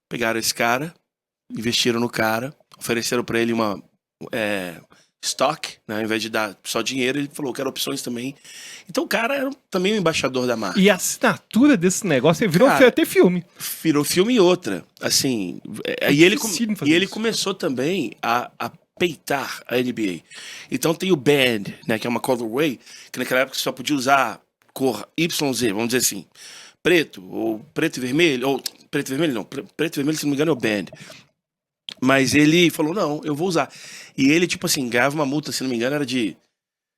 pegaram esse cara, investiram no cara, ofereceram para ele uma stock, né? Ao invés de dar só dinheiro, ele falou, quero opções também. Então o cara era também o embaixador da marca. E a assinatura desse negócio virou até filme. Virou filme e outra. Assim, e ele começou também a peitar a NBA. Então tem o band, né, que é uma colorway, que naquela época você só podia usar cor YZ, vamos dizer assim, preto, ou preto e vermelho, ou preto e vermelho não, preto e vermelho, se não me engano, é o band. Mas ele falou, não, eu vou usar. E ele, tipo assim, ganhava uma multa, se não me engano, era de,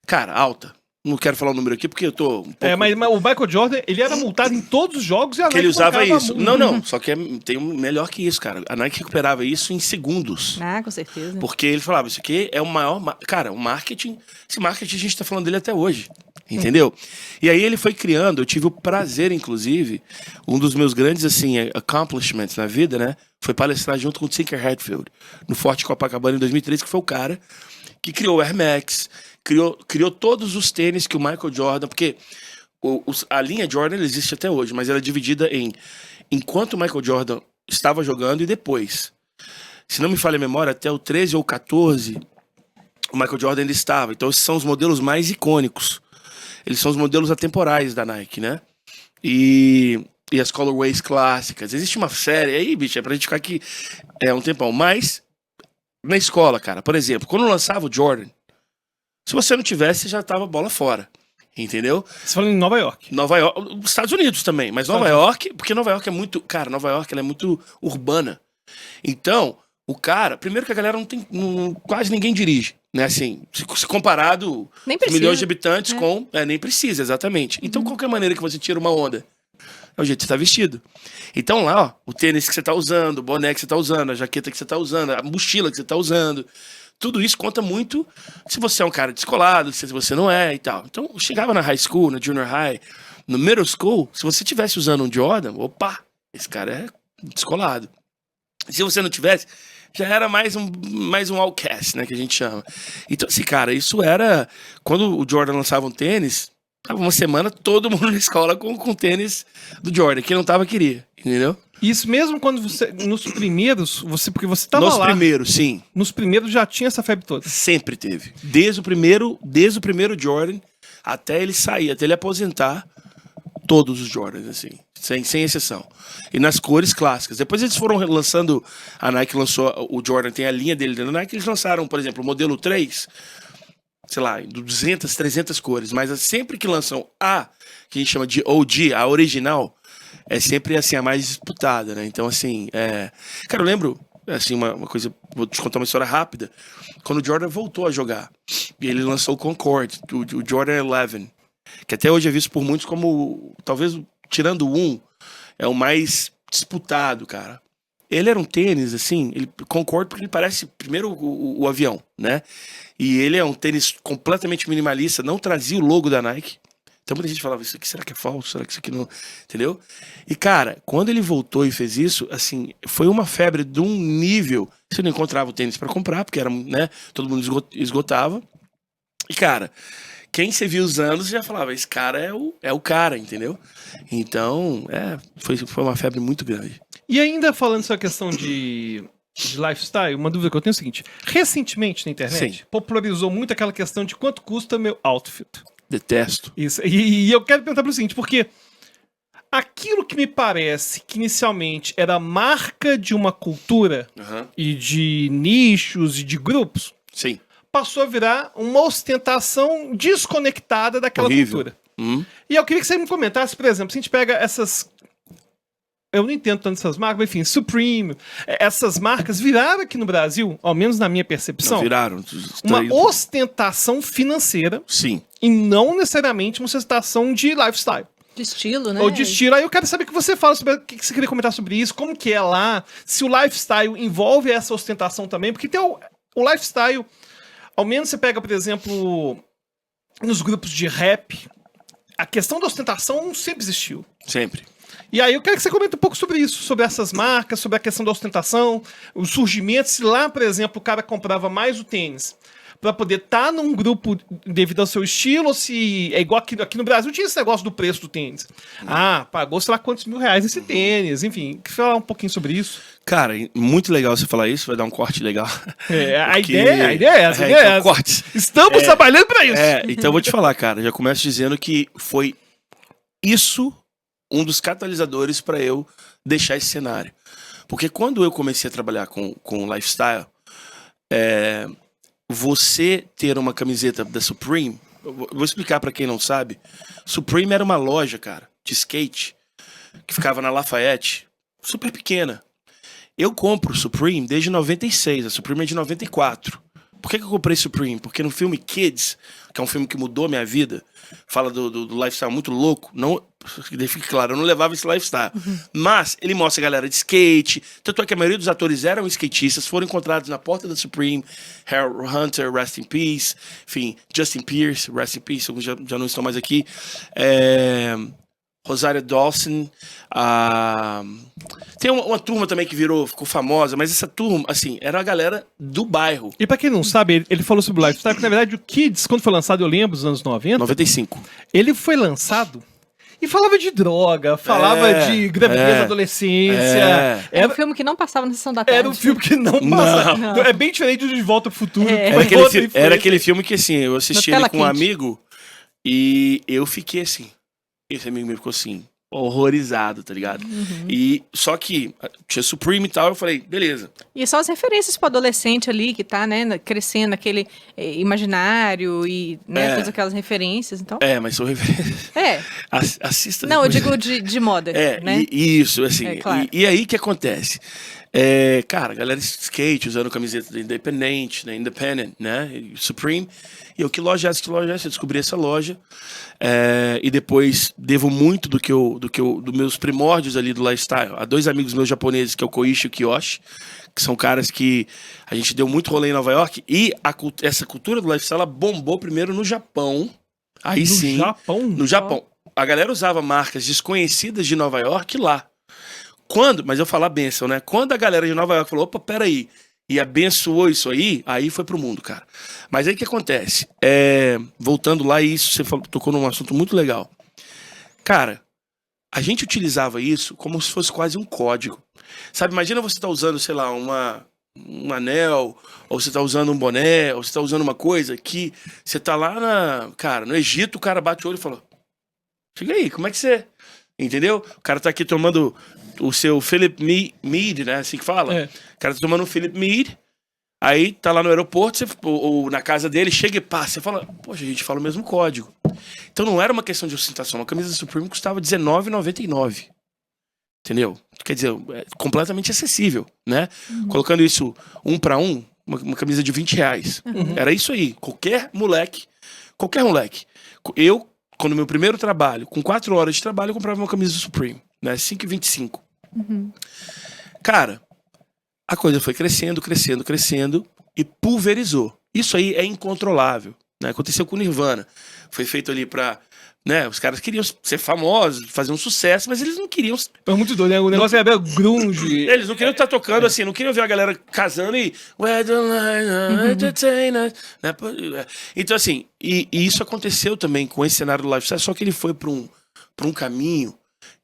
cara, alta. Não quero falar o número aqui porque eu tô um pouco... mas o Michael Jordan, ele era multado em todos os jogos e a Nike ele usava isso. Não, só que tem um melhor que isso, cara. A Nike recuperava isso em segundos. Com certeza. Porque ele falava, isso aqui é o maior... Cara, o marketing... Esse marketing a gente tá falando dele até hoje. Entendeu? E aí ele foi criando, eu tive o prazer, inclusive, um dos meus grandes, assim, accomplishments na vida, né? Foi palestrar junto com o Tinker Hatfield, no Forte Copacabana em 2013, que foi o cara que criou o Air Max, criou todos os tênis que o Michael Jordan... Porque a linha Jordan existe até hoje, mas ela é dividida em enquanto o Michael Jordan estava jogando e depois. Se não me falha a memória, até o 13 ou 14, o Michael Jordan ainda estava. Então esses são os modelos mais icônicos. Eles são os modelos atemporais da Nike, né? E as colorways clássicas. Existe uma série aí, bicho, é pra gente ficar aqui um tempão. Mas, na escola, cara, por exemplo, quando lançava o Jordan, se você não tivesse, já tava bola fora. Entendeu? Você falando em Nova York. Nova York, Estados Unidos também, mas Nova York, porque Nova York é muito... Cara, Nova York ela é muito urbana. Então, o cara... Primeiro que a galera quase ninguém dirige. Né, assim, se comparado milhões de habitantes com... nem precisa, exatamente. Então, qualquer maneira que você tira uma onda, é o jeito que você tá vestido. Então lá, ó, o tênis que você tá usando, o boné que você tá usando, a jaqueta que você tá usando, a mochila que você tá usando, tudo isso conta muito se você é um cara descolado, se você não é e tal. Então, eu chegava na high school, na junior high, no middle school, se você tivesse usando um Jordan, opa, esse cara é descolado. Se você não tivesse... já era mais um outcast, né, que a gente chama. Então, assim, cara, isso era... Quando o Jordan lançava um tênis, tava uma semana todo mundo na escola com tênis do Jordan. Quem não tava, queria, entendeu? Isso mesmo quando você... Nos primeiros, porque você tava lá... Nos primeiros, sim. Nos primeiros já tinha essa febre toda. Sempre teve. Desde o primeiro Jordan até ele sair, até ele aposentar, todos os Jordans, assim. Sem exceção. E nas cores clássicas. Depois eles foram lançando... A Nike lançou... O Jordan tem a linha dele dentro da Nike. Eles lançaram, por exemplo, o modelo 3... Sei lá, 200, 300 cores. Mas sempre que lançam que a gente chama de OG, a original... É sempre, assim, a mais disputada, né? Então, assim... Cara, eu lembro... assim, uma coisa, vou te contar uma história rápida. Quando o Jordan voltou a jogar, e ele lançou o Concorde, o Jordan 11, que até hoje é visto por muitos como, talvez, tirando o é o mais disputado, cara. Ele era um tênis, assim, ele Concorde porque ele parece, primeiro, o avião, né? E ele é um tênis completamente minimalista, não trazia o logo da Nike. Então muita gente falava, isso aqui será que é falso? Será que isso aqui não... Entendeu? E, cara, quando ele voltou e fez isso, assim, foi uma febre de um nível... Você não encontrava o tênis pra comprar, porque era, né, todo mundo esgotava. E, cara, quem você viu usando, você já falava, esse cara é o cara, entendeu? Então, foi uma febre muito grande. E ainda falando sobre a questão de lifestyle, uma dúvida que eu tenho é o seguinte. Recentemente na internet, popularizou muito aquela questão de quanto custa meu outfit. Detesto. Isso. E eu quero perguntar pelo seguinte, porque aquilo que me parece que inicialmente era marca de uma cultura e de nichos e de grupos, sim, passou a virar uma ostentação desconectada daquela cultura. E eu queria que você me comentasse, por exemplo, se a gente pega essas... Eu não entendo tanto essas marcas, mas enfim, Supreme, essas marcas viraram aqui no Brasil, ao menos na minha percepção, não, viraram uma ostentação financeira. Sim. E não necessariamente uma ostentação de lifestyle. De estilo, né? Ou de estilo. Aí eu quero saber o que você fala sobre o que você queria comentar sobre isso, como que é lá, se o lifestyle envolve essa ostentação também, porque tem o lifestyle, ao menos você pega, por exemplo, nos grupos de rap, a questão da ostentação sempre existiu. Sempre. E aí eu quero que você comente um pouco sobre isso, sobre essas marcas, sobre a questão da ostentação, o surgimento, se lá, por exemplo, o cara comprava mais o tênis para poder estar num grupo devido ao seu estilo, ou se é igual aqui no Brasil, tinha esse negócio do preço do tênis. Ah, pagou sei lá quantos mil reais esse tênis, enfim, quer falar um pouquinho sobre isso? Cara, muito legal você falar isso, vai dar um corte legal. A ideia é essa, então, cortes. Estamos trabalhando para isso. Então eu vou te falar, cara, já começo dizendo que foi isso um dos catalisadores para eu deixar esse cenário. Porque quando eu comecei a trabalhar com lifestyle, você ter uma camiseta da Supreme, eu vou explicar para quem não sabe, Supreme era uma loja, cara, de skate, que ficava na Lafayette, super pequena. Eu compro Supreme desde 96, a Supreme é de 94. Por que eu comprei Supreme? Porque no filme Kids, que é um filme que mudou minha vida, fala do lifestyle muito louco, não, fique claro, eu não levava esse lifestyle, mas ele mostra a galera de skate, tanto é que a maioria dos atores eram skatistas, foram encontrados na porta da Supreme, Harold Hunter, rest in peace, enfim, Justin Pierce, rest in peace, já não estão mais aqui, Rosario Dawson, tem uma turma também que ficou famosa, mas essa turma, assim, era a galera do bairro. E pra quem não sabe, ele falou sobre o lifestyle, porque na verdade o Kids, quando foi lançado, eu lembro, dos anos 90. 95. Ele foi lançado e falava de droga, falava de gravidez na adolescência. Era um filme que não passava na sessão da tarde. Era um filme que não passava. Não. É bem diferente do De Volta ao Futuro. Era aquele filme que, assim, eu assisti ele com um amigo e eu fiquei assim. Esse amigo meu ficou assim, horrorizado, tá ligado? E só que tinha Supreme e tal, eu falei, beleza. E só as referências pro adolescente ali, que tá, né, crescendo aquele imaginário e, né, todas aquelas referências, então... Mas são referências. Assista. Não, depois. Eu digo de moda, né? Isso, assim. Claro. E aí, o que acontece? Cara, galera de skate usando camiseta da Independent, né? Independent, né? Supreme. E eu, que loja é essa? Eu descobri essa loja. E depois devo muito dos meus primórdios ali do lifestyle a dois amigos meus japoneses, que é o Koichi e o Kiyoshi, que são caras que a gente deu muito rolê em Nova York. E essa cultura do lifestyle, ela bombou primeiro no Japão. Aí sim. No Japão. A galera usava marcas desconhecidas de Nova York lá. Mas eu falo a benção, né? Quando a galera de Nova York falou, opa, peraí, e abençoou isso aí foi pro mundo, cara. Mas aí o que acontece? Voltando lá, isso você tocou num assunto muito legal. Cara, a gente utilizava isso como se fosse quase um código. Sabe, imagina você tá usando, sei lá, um anel, ou você tá usando um boné, ou você tá usando uma coisa que você tá lá no Egito, o cara bate o olho e fala, chega aí, como é que você... Entendeu? O cara tá aqui tomando o seu Philip Mead, né? Assim que fala. O cara tá tomando um Philip Mead, aí tá lá no aeroporto, ou na casa dele, chega e passa. Você fala, poxa, a gente fala o mesmo código. Então não era uma questão de ostentação. Uma camisa da Supreme custava R$19,99. entendeu? Quer dizer, é completamente acessível, né? Colocando isso 1 para 1, uma camisa de R$20. Era isso aí. Qualquer moleque. Eu, quando meu primeiro trabalho, com 4 horas de trabalho, eu comprava uma camisa Supreme, né? 5,25. Cara, a coisa foi crescendo e pulverizou. Isso aí é incontrolável, né? Aconteceu com o Nirvana. Foi feito ali pra... Né? Os caras queriam ser famosos, fazer um sucesso, mas eles não queriam... É muito doido, né? O negócio era grunge. Eles não queriam estar tocando assim, não queriam ver a galera casando e... Né? Então, assim, e isso aconteceu também com esse cenário do lifestyle, só que ele foi pra um caminho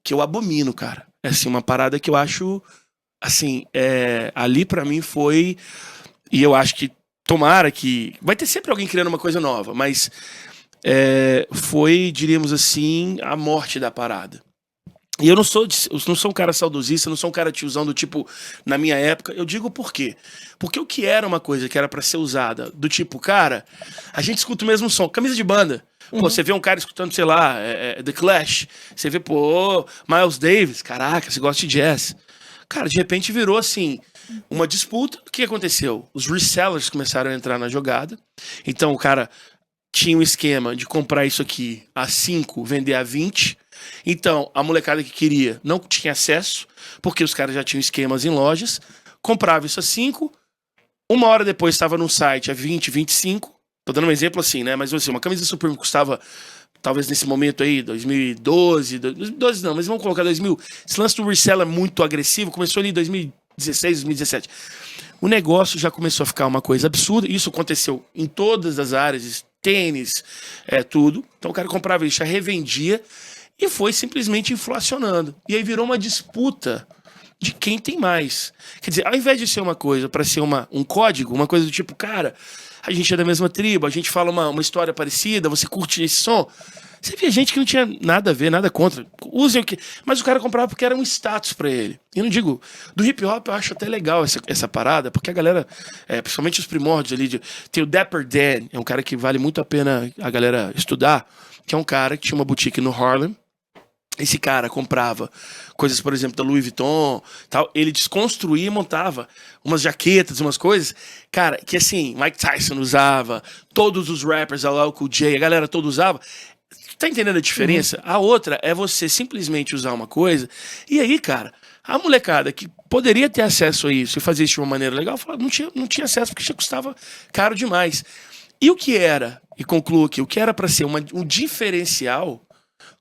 que eu abomino, cara. É assim, uma parada que eu acho, assim, ali pra mim foi... E eu acho que, tomara que... Vai ter sempre alguém criando uma coisa nova, mas... foi, diríamos assim, a morte da parada. E eu não sou um cara saudosista, não sou um cara tiozão do tipo, na minha época. Eu digo por quê? Porque o que era uma coisa que era pra ser usada, do tipo, cara, a gente escuta o mesmo som, camisa de banda. Pô, você vê um cara escutando, sei lá, The Clash, você vê, pô, Miles Davis, caraca, você gosta de jazz. Cara, de repente virou assim, uma disputa. O que aconteceu? Os resellers começaram a entrar na jogada. Então o cara tinha um esquema de comprar isso aqui a 5, vender a 20. Então, a molecada que queria não tinha acesso, porque os caras já tinham esquemas em lojas, comprava isso a 5, 1 hora depois estava no site a 20, 25. Tô dando um exemplo assim, né? Mas assim, uma camisa Supreme custava, talvez nesse momento aí, 2012 não, mas vamos colocar 2000. Esse lance do reseller muito agressivo começou ali em 2016, 2017. O negócio já começou a ficar uma coisa absurda. Isso aconteceu em todas as áreas, tênis, tudo. Então o cara comprava isso, já revendia e foi simplesmente inflacionando. E aí virou uma disputa de quem tem mais. Quer dizer, ao invés de ser uma coisa para ser um código, uma coisa do tipo, cara, a gente é da mesma tribo, a gente fala uma história parecida, você curte esse som. Você via gente que não tinha nada a ver, nada contra. Usem o que. Mas o cara comprava porque era um status pra ele. E eu não digo. Do hip hop eu acho até legal essa parada, porque a galera, principalmente os primórdios ali, tem o Dapper Dan, é um cara que vale muito a pena a galera estudar, que é um cara que tinha uma boutique no Harlem. Esse cara comprava coisas, por exemplo, da Louis Vuitton, tal. Ele desconstruía e montava umas jaquetas, umas coisas, cara, que assim, Mike Tyson usava, todos os rappers, o Cool J, a galera toda usava. Tá entendendo a diferença? A outra é você simplesmente usar uma coisa, e aí, cara, a molecada que poderia ter acesso a isso e fazer isso de uma maneira legal, não tinha acesso porque já custava caro demais. E o que era, e concluo aqui, o que era para ser um diferencial,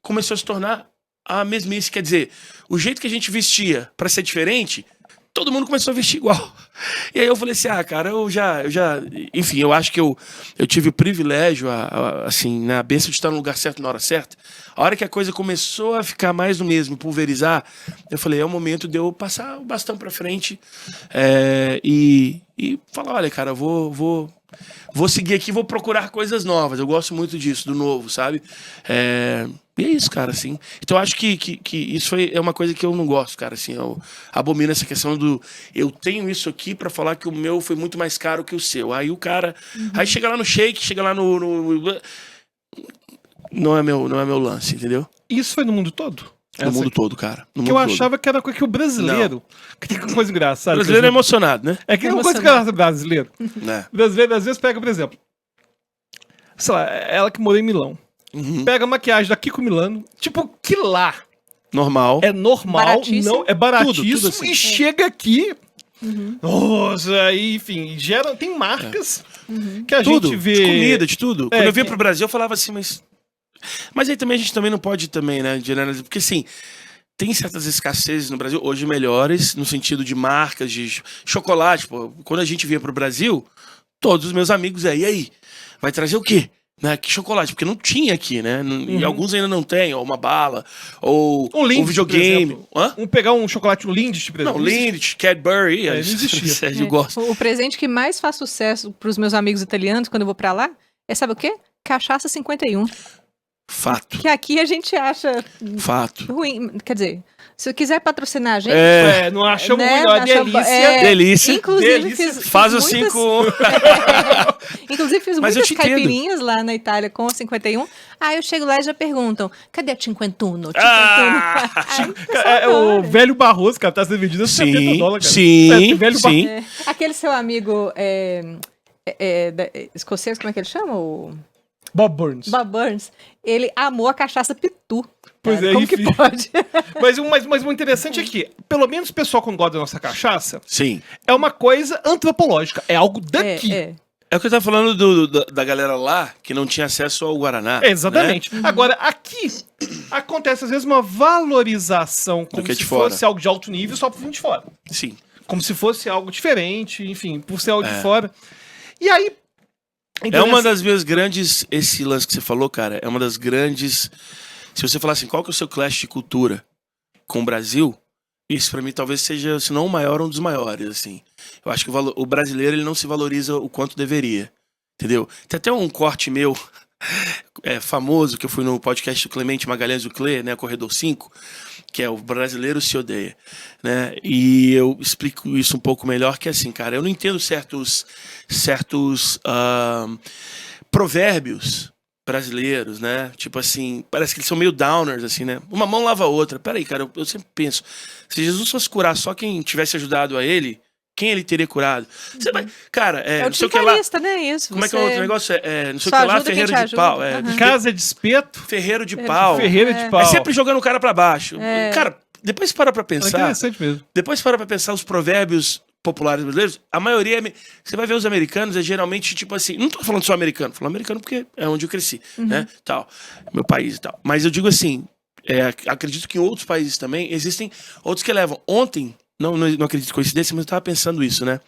começou a se tornar a mesmice. Quer dizer, o jeito que a gente vestia para ser diferente, todo mundo começou a vestir igual. E aí eu falei assim, cara, eu já... Enfim, eu acho que eu tive o privilégio, assim, na benção de estar no lugar certo na hora certa. A hora que a coisa começou a ficar mais do mesmo, pulverizar, eu falei, é o momento de eu passar o bastão pra frente e falar, olha, cara, vou seguir aqui, vou procurar coisas novas. Eu gosto muito disso, do novo, sabe? E é isso, cara, assim. Então eu acho que isso é uma coisa que eu não gosto, cara, assim. Eu abomino essa questão do... Eu tenho isso aqui pra falar que o meu foi muito mais caro que o seu. Aí o cara... Aí chega lá no shake, chega lá no... Não é meu lance, entendeu? Isso foi no mundo todo? No mundo todo, cara. Que eu achava que era coisa que o brasileiro... Que tem coisa engraçada. O brasileiro é emocionado, né? É que é uma coisa que é brasileiro. O brasileiro, às vezes, pega, por exemplo... Sei lá, ela que morou em Milão. Pega a maquiagem daqui com Milano, tipo, que lá normal. É normal, baratíssimo. Não, é baratíssimo tudo assim. E chega aqui, nossa, aí, enfim, tem marcas que a gente vê... De comida, de tudo. Quando eu vinha pro Brasil, eu falava assim, mas aí também a gente também não pode também, né, generalizar, porque assim, tem certas escassezes no Brasil, hoje melhores, no sentido de marcas, de chocolate, pô. Quando a gente vinha pro Brasil, todos os meus amigos, e aí, vai trazer o quê? Né, que chocolate, porque não tinha aqui, né? E alguns ainda não tem, ou uma bala, ou um videogame. Pegar um chocolate Lindt, por exemplo. Não, Lindt, Cadbury, não existia. Sérgio gosta. O presente que mais faz sucesso pros meus amigos italianos quando eu vou pra lá sabe o quê? Cachaça 51. Fato. Que aqui a gente acha Fato. ruim. Quer dizer, Se quiser patrocinar a gente... não achamos né? muito, delícia. Delícia. Inclusive, Delícia. fiz Faz o muitas... 5-1. Inclusive, fiz Mas muitas caipirinhas lá na Itália com 51. Aí eu chego lá e já perguntam, cadê a Cinquentuno? O velho Barroso, cara, tá sendo vendido a $70, cara. Sim. Aquele seu amigo escocês, como é que ele chama? Bob Burns. Bob Burns. Ele amou a cachaça Pitu. Pois cara. é, Como enfim. que pode? Mas o interessante é que, pelo menos o pessoal, quando gosta da nossa cachaça, Sim. é uma coisa antropológica. É algo daqui. É o que eu tava falando da galera lá que não tinha acesso ao Guaraná. Exatamente. Né? Agora, aqui acontece às vezes uma valorização como se fosse algo de alto nível só por vir de fora. Sim. Como se fosse algo diferente, enfim, por ser algo de fora. E aí... É uma das minhas grandes... Esse lance que você falou, cara, é uma das grandes... Se você falar assim, qual que é o seu clash de cultura com o Brasil, isso pra mim talvez seja, se não o maior, um dos maiores, assim. Eu acho que o brasileiro ele não se valoriza o quanto deveria, entendeu? Tem até um corte meu famoso, que eu fui no podcast do Clemente Magalhães do Clê, né, Corredor 5, que é o Brasileiro Se Odeia, né? E eu explico isso um pouco melhor, que é assim, cara, eu não entendo certos provérbios brasileiros, né? Tipo assim, parece que eles são meio downers, assim, né? Uma mão lava a outra. Peraí, cara, eu sempre penso, se Jesus fosse curar só quem tivesse ajudado a ele, quem ele teria curado? Você vai, cara, não sei o que lá. Né? Isso, como é que é o outro negócio? Não sei o só que lá, ferreiro de pau. Casa de espeto. Ferreiro de pau. Ferreiro de pau. É sempre jogando o cara pra baixo. Cara, depois para pra pensar. É interessante mesmo. Depois para pra pensar os provérbios populares brasileiros, a maioria, você vai ver os americanos, é geralmente tipo assim, não tô falando só americano, falo americano porque é onde eu cresci, né, tal, meu país e tal, mas eu digo assim, acredito que em outros países também existem outros que levam. Ontem, não acredito em coincidência, mas eu tava pensando isso, né,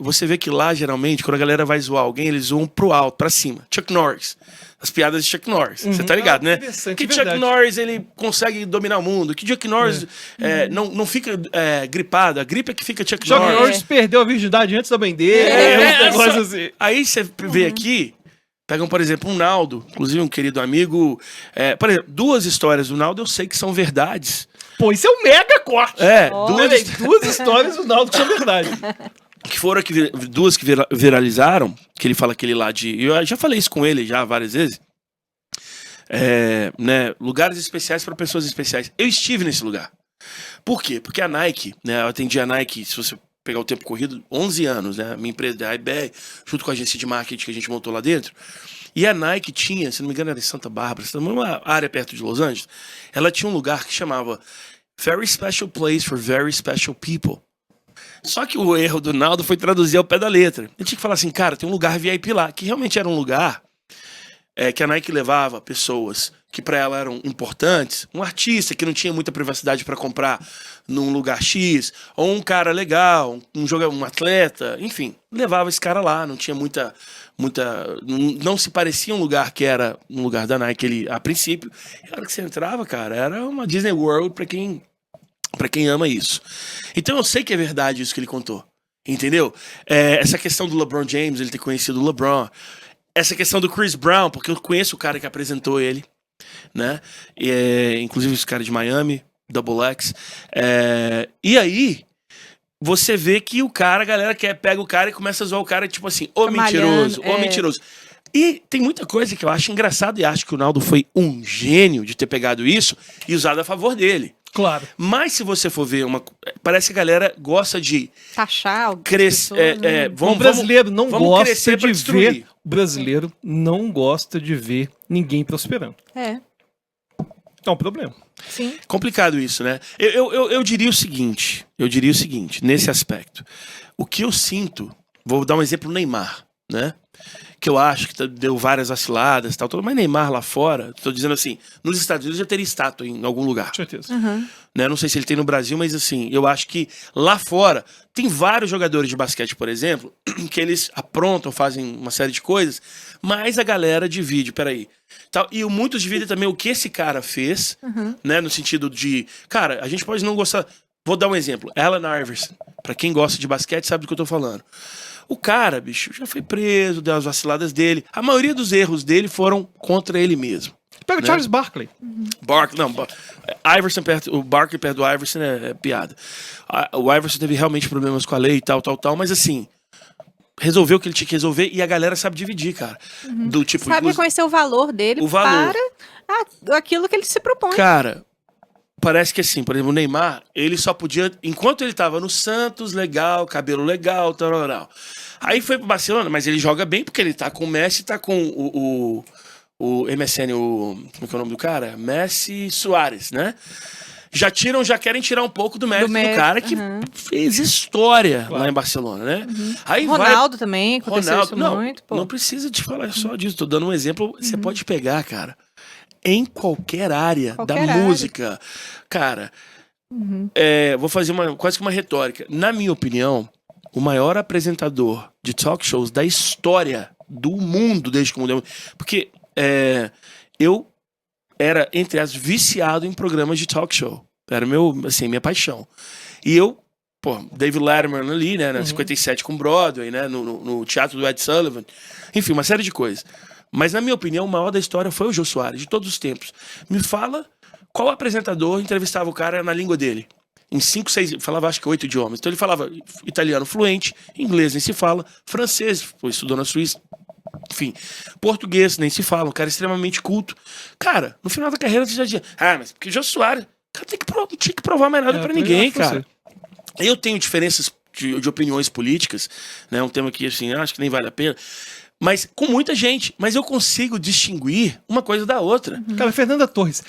você vê que lá, geralmente, quando a galera vai zoar alguém, eles zoam pro alto, pra cima, Chuck Norris. As piadas de Chuck Norris. Você tá ligado, né? Que Chuck Norris, ele consegue dominar o mundo. Que Chuck Norris não fica gripado. A gripe é que fica Chuck Norris. Chuck Norris perdeu a virgindade antes da mãe dele. Assim. Aí você vê aqui, pegam, por exemplo, um Naldo, inclusive um querido amigo. Por exemplo, 2 histórias do Naldo eu sei que são verdades. Pô, isso é um mega corte. 2 histórias do Naldo que são verdade. Que foram 2 que viralizaram, que ele fala aquele lá de... Eu já falei isso com ele já várias vezes. Né, lugares especiais para pessoas especiais. Eu estive nesse lugar. Por quê? Porque a Nike, né, eu atendi a Nike, se você pegar o tempo corrido, 11 anos, né? Minha empresa da IBR, junto com a agência de marketing que a gente montou lá dentro. E a Nike tinha, se não me engano era em Santa Bárbara, uma área perto de Los Angeles, ela tinha um lugar que chamava Very Special Place for Very Special People. Só que o erro do Naldo foi traduzir ao pé da letra. Ele tinha que falar assim, cara, tem um lugar VIP lá, que realmente era um lugar que a Nike levava pessoas que para ela eram importantes, um artista que não tinha muita privacidade para comprar num lugar X, ou um cara legal, um atleta, enfim, levava esse cara lá, não tinha muita não se parecia um lugar que era um lugar da Nike ali, a princípio. E a hora que você entrava, cara, era uma Disney World para quem ama isso. Então eu sei que é verdade isso que ele contou. Entendeu? Essa questão do LeBron James, ele ter conhecido o LeBron. Essa questão do Chris Brown, porque eu conheço o cara que apresentou ele, né? Inclusive esse cara de Miami, Double X. E aí, você vê que a galera pega o cara e começa a zoar o cara, tipo assim, mentiroso. E tem muita coisa que eu acho engraçado e acho que o Naldo foi um gênio de ter pegado isso e usado a favor dele. Claro. Mas se você for ver parece que a galera gosta de taxar o o brasileiro não gosta de destruir. ver. O brasileiro não gosta de ver ninguém prosperando. É um problema. Sim. Complicado isso, né? Eu diria o seguinte, nesse aspecto. O que eu sinto, vou dar um exemplo no Neymar, né? Que eu acho que deu várias vaciladas e tal, mas Neymar lá fora, tô dizendo assim, nos Estados Unidos já teria estátua em algum lugar. Com certeza. Né? Não sei se ele tem no Brasil, mas assim, eu acho que lá fora tem vários jogadores de basquete, por exemplo, que eles aprontam, fazem uma série de coisas, mas a galera divide, peraí. Tal, e muitos dividem também o que esse cara fez, né? No sentido de, cara, a gente pode não gostar. Vou dar um exemplo. Allen Iverson. Pra quem gosta de basquete sabe do que eu tô falando. O cara, bicho, já foi preso, deu as vaciladas dele. A maioria dos erros dele foram contra ele mesmo. Pega o Charles Barkley. Iverson o Barkley perto do Iverson é piada. O Iverson teve realmente problemas com a lei e tal, mas assim, resolveu o que ele tinha que resolver e a galera sabe dividir, cara. Do tipo, sabe reconhecer o valor dele para aquilo que ele se propõe. Cara, parece que assim, por exemplo, o Neymar, ele só podia, enquanto ele tava no Santos, legal, cabelo legal, tal. Aí foi pro Barcelona, mas ele joga bem porque ele tá com o Messi, tá com o MSN, como é que é o nome do cara? Messi Soares, né? Já querem tirar um pouco do mérito do cara que fez história lá em Barcelona, né? Aí Ronaldo também, aconteceu isso muito. Pô. Não precisa te falar só disso, tô dando um exemplo, você pode pegar, cara, em qualquer área da música. Cara, vou fazer quase que uma retórica. Na minha opinião, o maior apresentador de talk shows da história do mundo, desde que o mundo... Porque eu era, entre as viciado em programas de talk show. Era minha paixão. E David Letterman ali, né, na 57 com Broadway, né, no teatro do Ed Sullivan. Enfim, uma série de coisas. Mas, na minha opinião, o maior da história foi o Jô Soares, de todos os tempos. Me fala qual apresentador entrevistava o cara na língua dele. Em 5, 6, falava acho que 8 idiomas. Então ele falava italiano fluente, inglês nem se fala, francês, estudou na Suíça. Enfim, português nem se fala, um cara extremamente culto. Cara, no final da carreira você já dizia, mas porque o Jô Soares, cara, não tinha que provar mais nada pra ninguém, cara. Eu tenho diferenças de opiniões políticas, né? Um tema que, assim, acho que nem vale a pena. Mas com muita gente. Mas eu consigo distinguir uma coisa da outra. Cara, Fernanda Torres.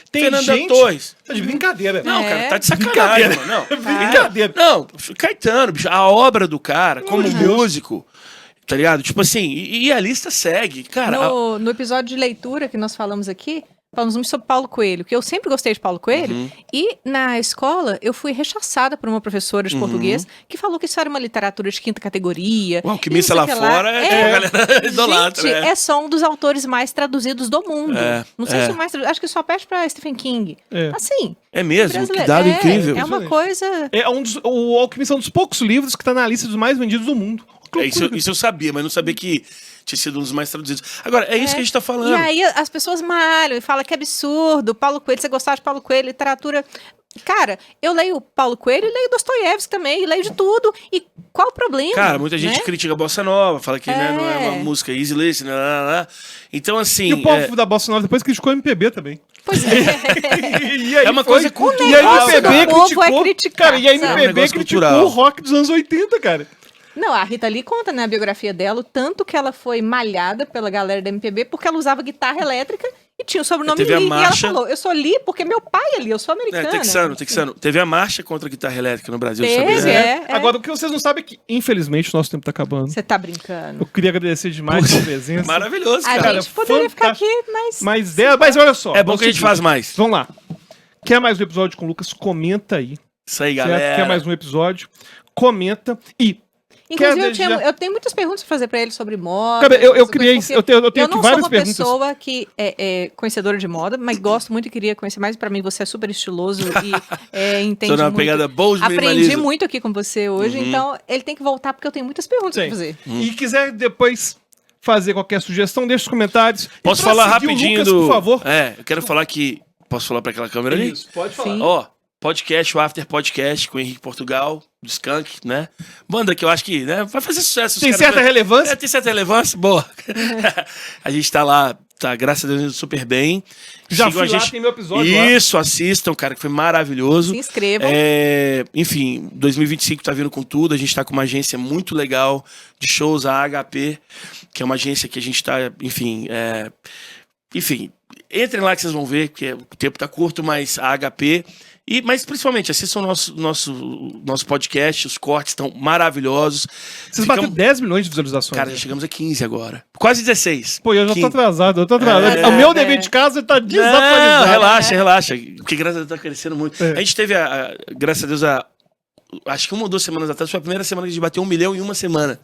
Torres. Tá de brincadeira. Não, cara, tá de sacanagem, mano. Não, brincadeira. Não, Caetano, bicho, a obra do cara, como músico, tá ligado? Tipo assim, e a lista segue. Cara, no episódio de leitura que nós falamos aqui, falamos muito sobre Paulo Coelho, que eu sempre gostei de Paulo Coelho, e na escola eu fui rechaçada por uma professora de português que falou que isso era uma literatura de 5ª categoria. Uau, que missa lá fora a galera idolatra. Gente, é só um dos autores mais traduzidos do mundo. Não sei se o mais traduzido, acho que só perde pra Stephen King. Assim. É mesmo? Que dado incrível. É uma coisa... O Alquimista é um dos poucos livros que tá na lista dos mais vendidos do mundo. Isso eu sabia, mas não sabia que tinha sido um dos mais traduzidos. Agora, é isso que a gente tá falando. E aí as pessoas malham e falam que é absurdo. Paulo Coelho, você gostar de Paulo Coelho, literatura... Cara, eu leio Paulo Coelho e leio Dostoiévski também, leio de tudo. E qual o problema? Cara, muita gente critica a Bossa Nova, fala que não é uma música easy listening, Então, assim... E o povo da Bossa Nova depois criticou o MPB também. Pois é. E aí é uma coisa cultural. E a MPB criticou, cara, e a MPB criticou o rock dos anos 80, cara. Não, a Rita Lee conta na biografia dela o tanto que ela foi malhada pela galera da MPB porque ela usava guitarra elétrica e tinha o sobrenome Lee. E ela falou, eu sou Lee porque meu pai é Lee, eu sou americana. Texano. Teve a marcha contra a guitarra elétrica no Brasil, sabia? Agora, o que vocês não sabem é que, infelizmente, o nosso tempo tá acabando. Você tá brincando. Eu queria agradecer demais a sua presença. Maravilhoso, cara. A gente poderia ficar aqui, mas olha só. É bom que a gente faz mais. Vamos lá. Quer mais um episódio com o Lucas? Comenta aí. Isso aí, galera. Quer mais um episódio? Comenta e... Inclusive, eu tenho muitas perguntas pra fazer pra ele sobre moda. Cara, eu criei, eu tenho aqui várias perguntas. Eu não sou uma pessoa que é conhecedora de moda, mas gosto muito e queria conhecer mais. Pra mim, você é super estiloso e entende muito. Pegada boa de aprendi muito aqui com você hoje, então ele tem que voltar porque eu tenho muitas perguntas pra fazer. E quiser depois fazer qualquer sugestão, deixa os comentários. Posso falar rapidinho Lucas, por favor? Eu quero falar que... Posso falar pra aquela câmera ali? Isso, pode falar. Ó, podcast, o After Podcast com o Henrique Portugal, do Skank, né? Banda que eu acho que vai fazer sucesso. Tem certa relevância? Tem certa relevância, boa. A gente tá lá, graças a Deus, indo super bem. Já fui lá, tem meu episódio Isso, assistam, cara, que foi maravilhoso. Se inscrevam. Enfim, 2025 tá vindo com tudo, a gente tá com uma agência muito legal de shows, a HP, que é uma agência que a gente tá, enfim, entrem lá que vocês vão ver, porque o tempo tá curto, mas a HP... Mas principalmente, assistam o nosso podcast, os cortes estão maravilhosos. Vocês bateram 10 milhões de visualizações. Cara, já chegamos a 15 agora. Quase 16. Pô, eu já tô atrasado, O meu dever de casa tá desatualizado. Não, relaxa. Porque graças a Deus tá crescendo muito. A gente teve, graças a Deus, acho que 1 ou 2 semanas atrás, foi a primeira semana que a gente bateu 1 milhão em uma semana.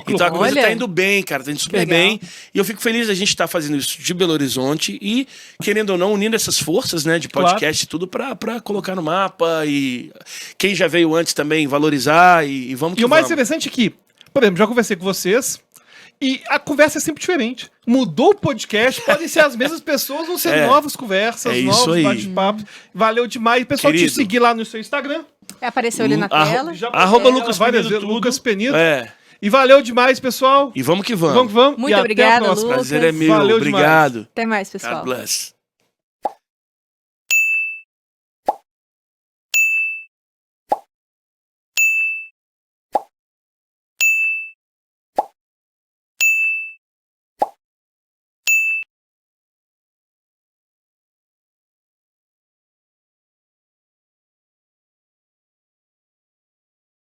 Então a coisa tá indo bem, cara, tá indo super bem. E eu fico feliz a gente estar fazendo isso de Belo Horizonte e, querendo ou não, unindo essas forças, né, de podcast e tudo pra colocar no mapa e quem já veio antes também valorizar e vamos que E o mais interessante é que, por exemplo, já conversei com vocês E a conversa é sempre diferente. Mudou o podcast, podem ser as mesmas pessoas, vão ser novas conversas, novos bate-papos. Valeu demais. Pessoal, te seguir lá no seu Instagram. Apareceu ali na tela. Arroba Lucas várias Penido, vezes, Lucas Penido. É. E valeu demais, pessoal. E vamos que vamos. Vamos que vamos. Muito E obrigada, até a próxima. Lucas. Prazer é meu. Valeu Obrigado. Até mais, pessoal. God bless.